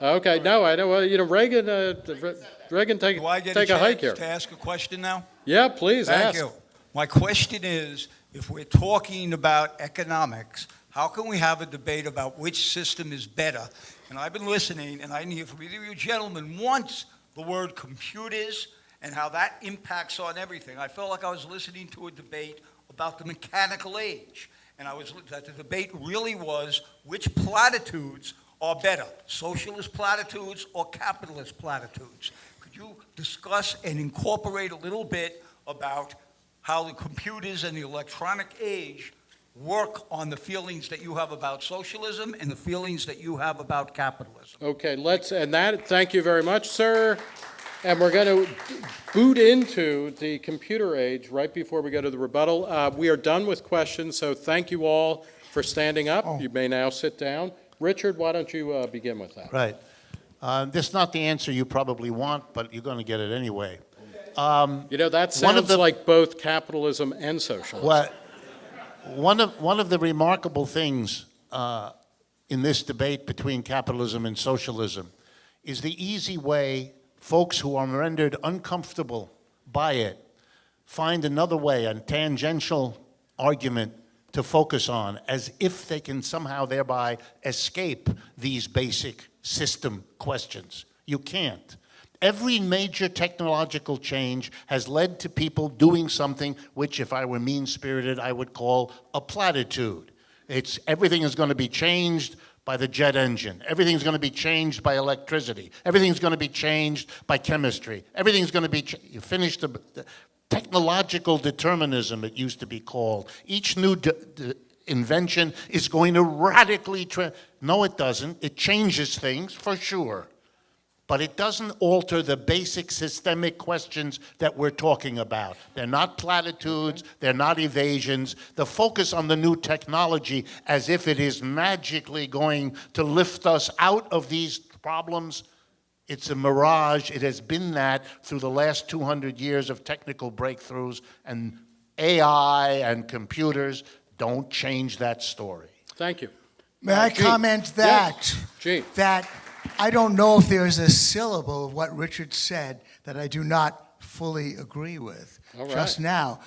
Okay, no, I know, well, you know, Reagan, take Do I get a hike here. to ask a question now? Yeah, please, Thank ask. you. My question is, if we're talking about economics, how can we have a debate about which system is better? And I've been listening, and I didn't hear from either of you gentlemen once the word computers and how that impacts on everything. I felt like I was listening to a debate about the mechanical age. And that the debate really was which platitudes are better, socialist platitudes or capitalist platitudes. Could you discuss and incorporate a little bit about how the computers and the electronic age work on the feelings that you have about socialism and the feelings that you have about capitalism? Okay, thank you very much, sir. And we're going to boot into the computer age right before we go to the rebuttal. We are done with questions, so thank you all for standing up. You may now sit down. Richard, why don't you begin with that? Right. This is not the answer you probably want, but you're going to get it anyway. You know, that sounds like both capitalism and socialism. Well, one of the remarkable things in this debate between capitalism and socialism is the easy way folks who are rendered uncomfortable by it find another way, a tangential argument to focus on, as if they can somehow thereby escape these basic system questions. You can't. Every major technological change has led to people doing something which, if I were mean-spirited, I would call a platitude. Everything is going to be changed by the jet engine. Everything's going to be changed by electricity. Everything's going to be changed by chemistry. Everything's going to be you finish the technological determinism, it used to be called. Each new invention is going to radically no, it doesn't. It changes things, for sure. But it doesn't alter the basic systemic questions that we're talking about. They're not platitudes, they're not evasions. The focus on the new technology as if it is magically going to lift us out of these problems, it's a mirage. It has been that through the last 200 years of technical breakthroughs, and AI and computers don't change that story. Thank you. May I comment that? Gene. That I don't know if there is a syllable of what Richard said that I do not fully agree with just now.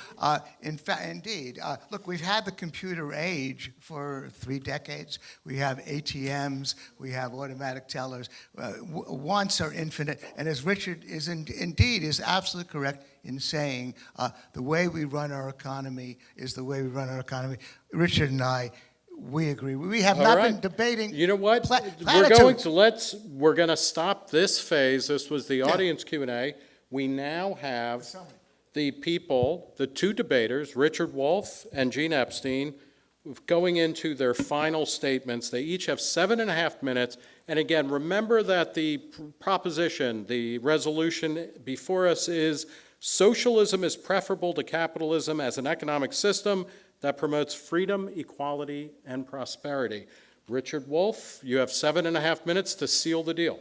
Indeed, look, we've had the computer age for 3 decades. We have ATMs, we have automatic tellers. Wants are infinite, and as Richard is indeed is absolutely correct in saying, the way we run our economy is the way we run our economy. Richard and I, we agree. We have not been debating. You know what? Platitudes. We're going to stop this phase. This was the audience Q&A. We now have the people, the two debaters, Richard Wolff and Gene Epstein, going into their final statements. They each have 7.5 minutes. And again, remember that the proposition, the resolution before us is socialism is preferable to capitalism as an economic system that promotes freedom, equality, and prosperity. Richard Wolff, you have 7.5 minutes to seal the deal.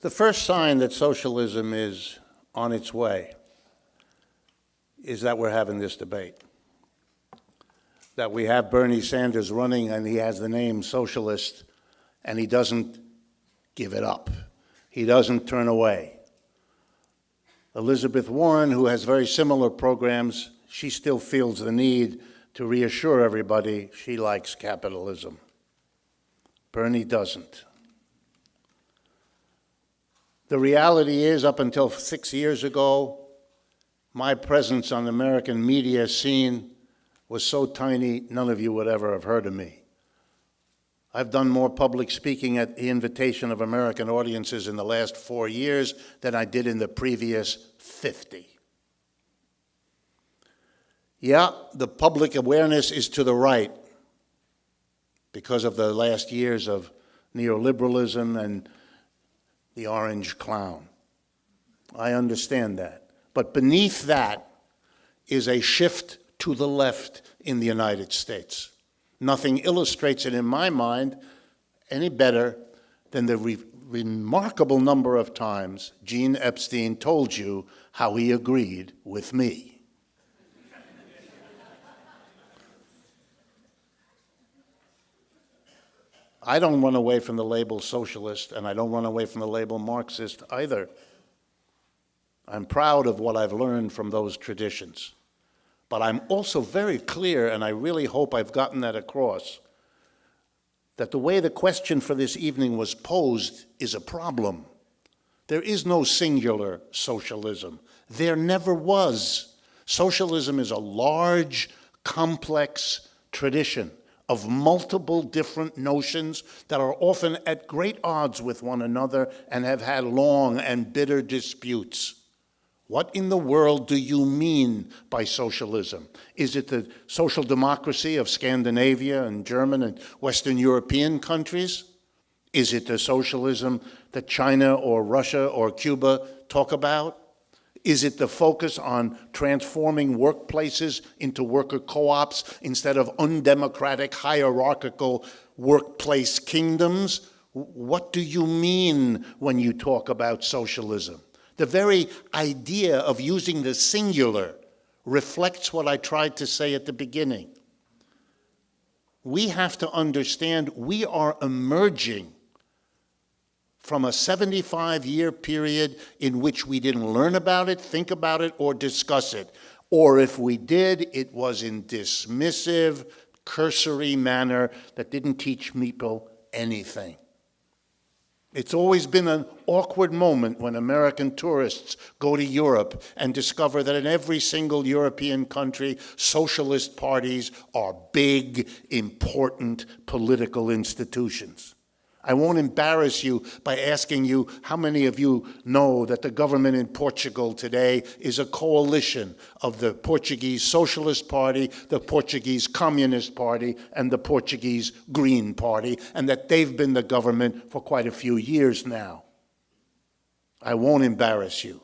The first sign that socialism is on its way is that we're having this debate. that we have Bernie Sanders running and he has the name socialist and he doesn't give it up. He doesn't turn away. Elizabeth Warren, who has very similar programs, she still feels the need to reassure everybody she likes capitalism. Bernie doesn't. The reality is, up until 6 years ago, my presence on the American media scene was so tiny, none of you would ever have heard of me. I've done more public speaking at the invitation of American audiences in the last 4 years than I did in the previous 50. Yeah, the public awareness is to the right because of the last years of neoliberalism and the orange clown. I understand that. But beneath that is a shift to the left in the United States. Nothing illustrates it in my mind any better than the remarkable number of times Gene Epstein told you how he agreed with me. I don't run away from the label socialist, and I don't run away from the label Marxist either. I'm proud of what I've learned from those traditions. But I'm also very clear, and I really hope I've gotten that across, that the way the question for this evening was posed is a problem. There is no singular socialism. There never was. Socialism is a large, complex tradition of multiple different notions that are often at great odds with one another and have had long and bitter disputes. What in the world do you mean by socialism? Is it the social democracy of Scandinavia and German and Western European countries? Is it the socialism that China or Russia or Cuba talk about? Is it the focus on transforming workplaces into worker co-ops instead of undemocratic, hierarchical workplace kingdoms? What do you mean when you talk about socialism? The very idea of using the singular reflects what I tried to say at the beginning. We have to understand we are emerging from a 75-year period in which we didn't learn about it, think about it, or discuss it. Or if we did, it was in dismissive, cursory manner that didn't teach people anything. It's always been an awkward moment when American tourists go to Europe and discover that in every single European country, socialist parties are big, important political institutions. I won't embarrass you by asking you how many of you know that the government in Portugal today is a coalition of the Portuguese Socialist Party, the Portuguese Communist Party, and the Portuguese Green Party, and that they've been the government for quite a few years now. I won't embarrass you.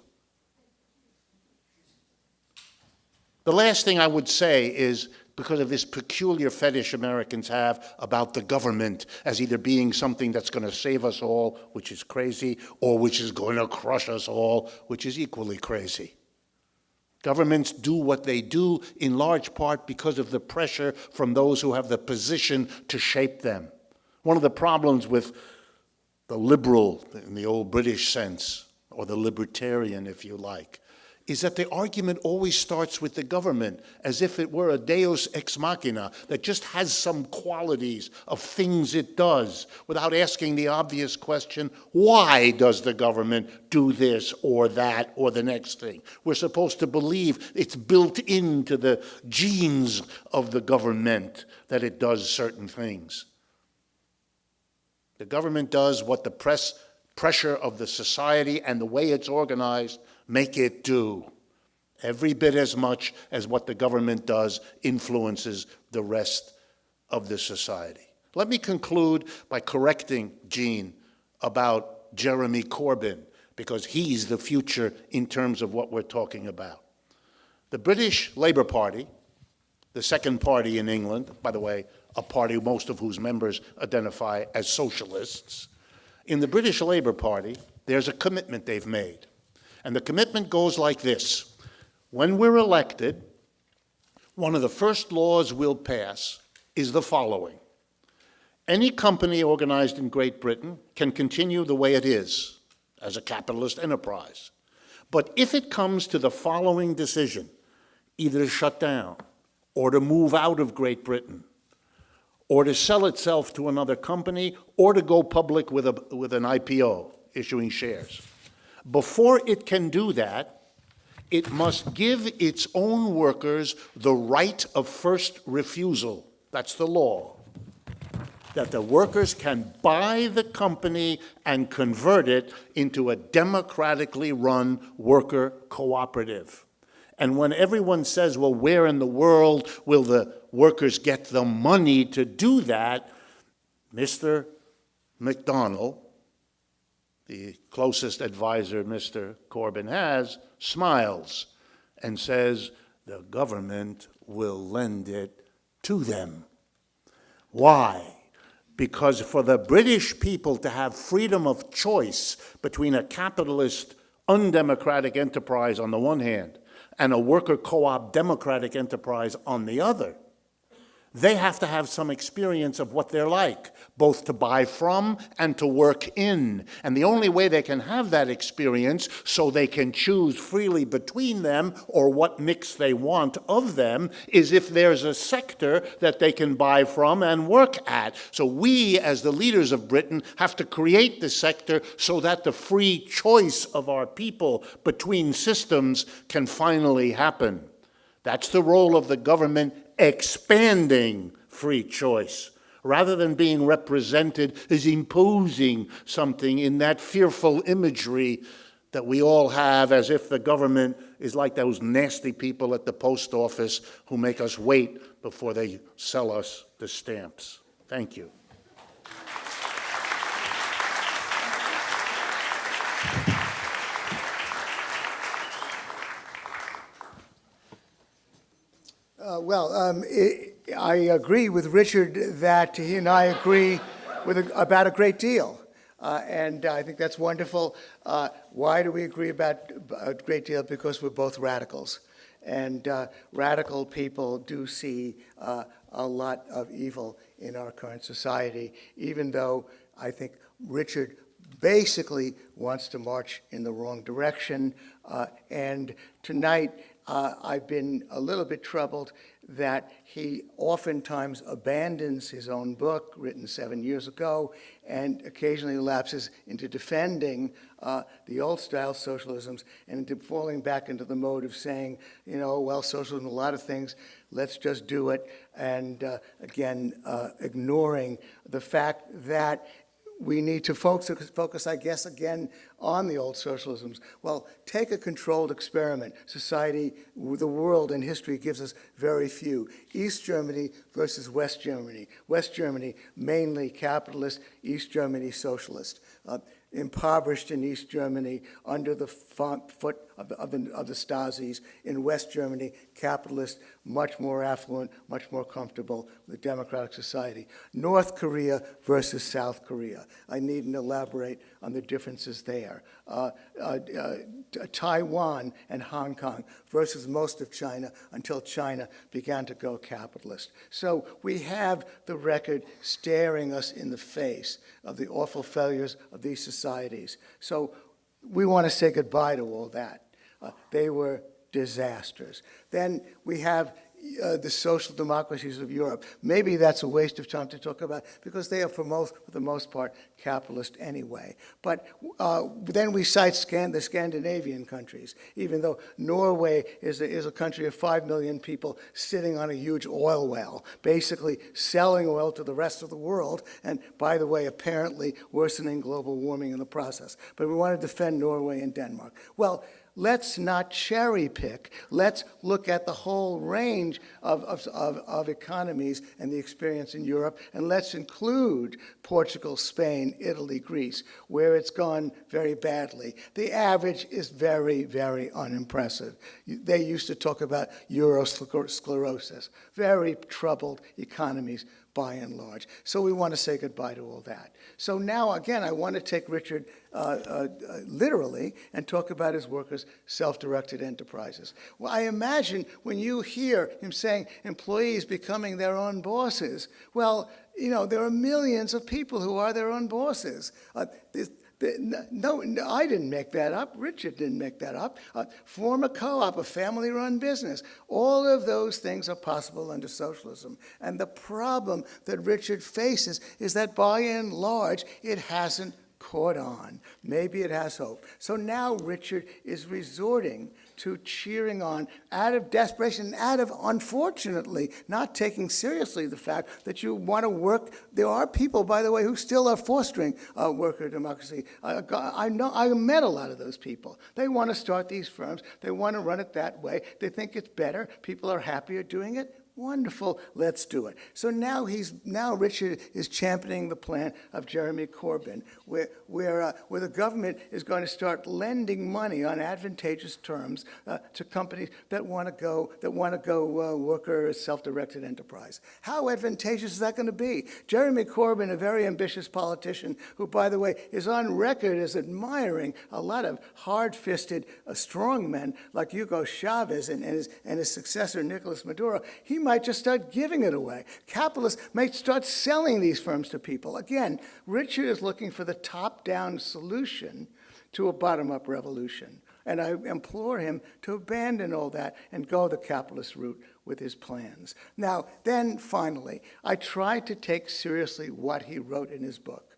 The last thing I would say is, because of this peculiar fetish Americans have about the government as either being something that's going to save us all, which is crazy, or which is going to crush us all, which is equally crazy. Governments do what they do in large part because of the pressure from those who have the position to shape them. One of the problems with the liberal, in the old British sense, or the libertarian, if you like, is that the argument always starts with the government as if it were a deus ex machina that just has some qualities of things it does without asking the obvious question, why does the government do this or that or the next thing? We're supposed to believe it's built into the genes of the government that it does certain things. The government does what the pressure of the society and the way it's organized make it do. Every bit as much as what the government does influences the rest of the society. Let me conclude by correcting Gene about Jeremy Corbyn, because he's the future in terms of what we're talking about. The British Labour Party, the second party in England, by the way, a party most of whose members identify as socialists, in the British Labour Party, there's a commitment they've made. And the commitment goes like this. When we're elected, One of the first laws we'll pass is the following. Any company organized in Great Britain can continue the way it is as a capitalist enterprise. But if it comes to the following decision, either to shut down or to move out of Great Britain, or to sell itself to another company, or to go public with an IPO, issuing shares, before it can do that, it must give its own workers the right of first refusal. That's the law. That the workers can buy the company and convert it into a democratically run worker cooperative. And when everyone says, well, where in the world will the workers get the money to do that? Mr. McDonnell, the closest advisor Mr. Corbyn has, smiles and says, the government will lend it to them. Why? Because for the British people to have freedom of choice between a capitalist, undemocratic enterprise on the one hand and a worker co-op democratic enterprise on the other, they have to have some experience of what they're like, both to buy from and to work in. And the only way they can have that experience so they can choose freely between them or what mix they want of them is if there's a sector that they can buy from and work at. So we, as the leaders of Britain, have to create the sector so that the free choice of our people between systems can finally happen. That's the role of the government, expanding free choice, rather than being represented as imposing something in that fearful imagery that we all have, as if the government is like those nasty people at the post office who make us wait before they sell us the stamps. Thank you. I agree with Richard that he and I agree about a great deal. And I think that's wonderful. Why do we agree about a great deal? Because we're both radicals. And radical people do see a lot of evil in our current society, even though I think Richard basically wants to march in the wrong direction. And tonight, I've been a little bit troubled that he oftentimes abandons his own book, written 7 years ago, and occasionally lapses into defending the old-style socialisms and into falling back into the mode of saying, you know, well, socialism, a lot of things, let's just do it, and again, ignoring the fact that we need to focus, I guess, again, on the old socialisms. Well, take a controlled experiment. Society, the world, and history gives us very few. East Germany versus West Germany. West Germany, mainly capitalist. East Germany, socialist. Impoverished in East Germany, under the foot of the Stasis. In West Germany, capitalist, much more affluent, much more comfortable with a democratic society. North Korea versus South Korea. I needn't elaborate on the differences there. Taiwan and Hong Kong versus most of China until China began to go capitalist. So we have the record staring us in the face of the awful failures of these societies. So we want to say goodbye to all that. They were disasters. Then we have the social democracies of Europe. Maybe that's a waste of time to talk about because they are, for the most part, capitalist anyway. But then we cite the Scandinavian countries, even though Norway is a country of 5 million people sitting on a huge oil well, basically selling oil to the rest of the world, and by the way, apparently worsening global warming in the process. But we want to defend Norway and Denmark. Well, let's not cherry pick. Let's look at the whole range of economies and the experience in Europe, and let's include Portugal, Spain, Italy, Greece, where it's gone very badly. The average is very, very unimpressive. They used to talk about Eurosclerosis. Very troubled economies. by and large. So we want to say goodbye to all that. So now, again, I want to take Richard literally and talk about his work as self-directed enterprises. Well, I imagine when you hear him saying employees becoming their own bosses, well, you know, there are millions of people who are their own bosses. No, I didn't make that up. Richard didn't make that up. Form a co-op, a family-run business. All of those things are possible under socialism. And the problem that Richard faces is that by and large, it hasn't caught on. Maybe it has hope. So now Richard is resorting to cheering on out of desperation, out of, unfortunately, not taking seriously the fact that you want to work. There are people, by the way, who still are fostering worker democracy. I met a lot of those people. They want to start these firms. They want to run it that way. They think it's better. People are happier doing it. Wonderful, let's do it. So now Richard is championing the plan of Jeremy Corbyn, where the government is going to start lending money on advantageous terms to companies that want to go worker self-directed enterprise. How advantageous is that going to be? Jeremy Corbyn, a very ambitious politician, who, by the way, is on record as admiring a lot of hard-fisted strongmen like Hugo Chavez and his successor Nicolas Maduro. He might just start giving it away. Capitalists might start selling these firms to people. Again, Richard is looking for the top-down solution to a bottom-up revolution. And I implore him to abandon all that and go the capitalist route with his plans. Now, then, finally, I tried to take seriously what he wrote in his book.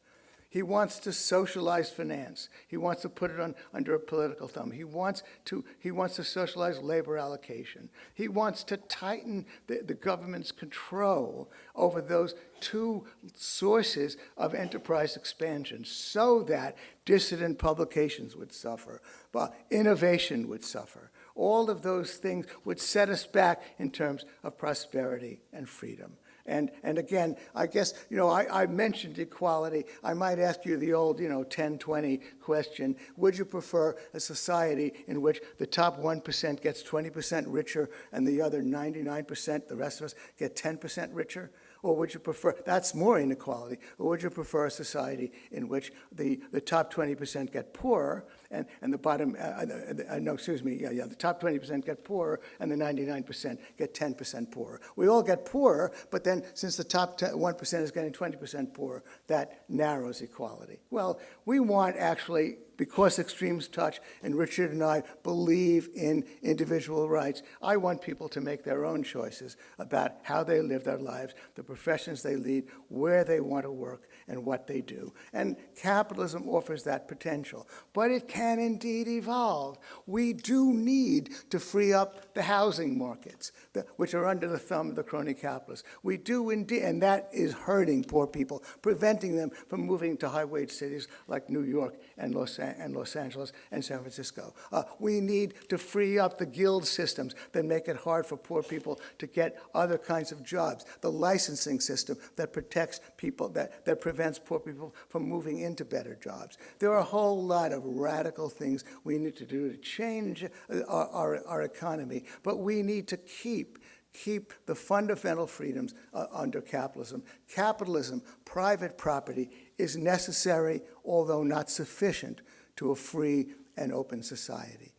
He wants to socialize finance. He wants to put it under a political thumb. He wants to socialize labor allocation. He wants to tighten the government's control over those two sources of enterprise expansion so that dissident publications would suffer, but innovation would suffer. All of those things would set us back in terms of prosperity and freedom. And again, I guess, I mentioned equality. I might ask you the old, 10-20 question. Would you prefer a society in which the top 1% gets 20% richer and the other 99%, the rest of us, get 10% richer? Or would you prefer, that's more inequality, or would you prefer a society in which the top 20% get poorer and the bottom, the top 20% get poorer and the 99% get 10% poorer? We all get poorer, but then since the top 1% is getting 20% poorer, that narrows equality. Well, we want actually, because extremes touch, and Richard and I believe in individual rights, I want people to make their own choices about how they live their lives, the professions they lead, where they want to work, and what they do. And capitalism offers that potential. But it can indeed evolve. We do need to free up the housing markets, which are under the thumb of the crony capitalists. We do indeed, and that is hurting poor people, preventing them from moving to high-wage cities like New York and Los Angeles and San Francisco. We need to free up the guild systems that make it hard for poor people to get other kinds of jobs, the licensing system that protects people, that prevents poor people from moving into better jobs. There are a whole lot of radical things we need to do to change our economy, but we need to keep the fundamental freedoms under capitalism. Capitalism, private property, is necessary, although not sufficient, to a free and open society.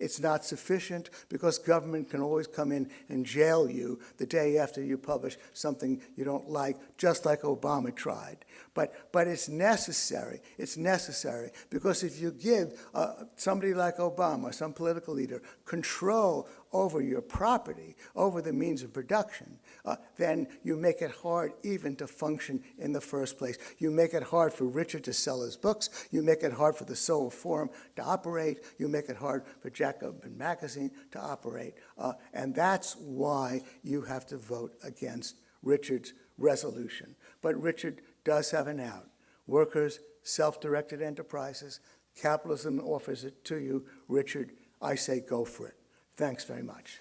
It's not sufficient because government can always come in and jail you the day after you publish something you don't like, just like Obama tried. But it's necessary. It's necessary because if you give somebody like Obama, some political leader, control over your property, over the means of production, then you make it hard even to function in the first place. You make it hard for Richard to sell his books. You make it hard for the Soho Forum to operate. You make it hard for Jacobin Magazine to operate. And that's why you have to vote against Richard's resolution. But Richard does have an out. Workers, self-directed enterprises, capitalism offers it to you. Richard, I say go for it. Thanks very much.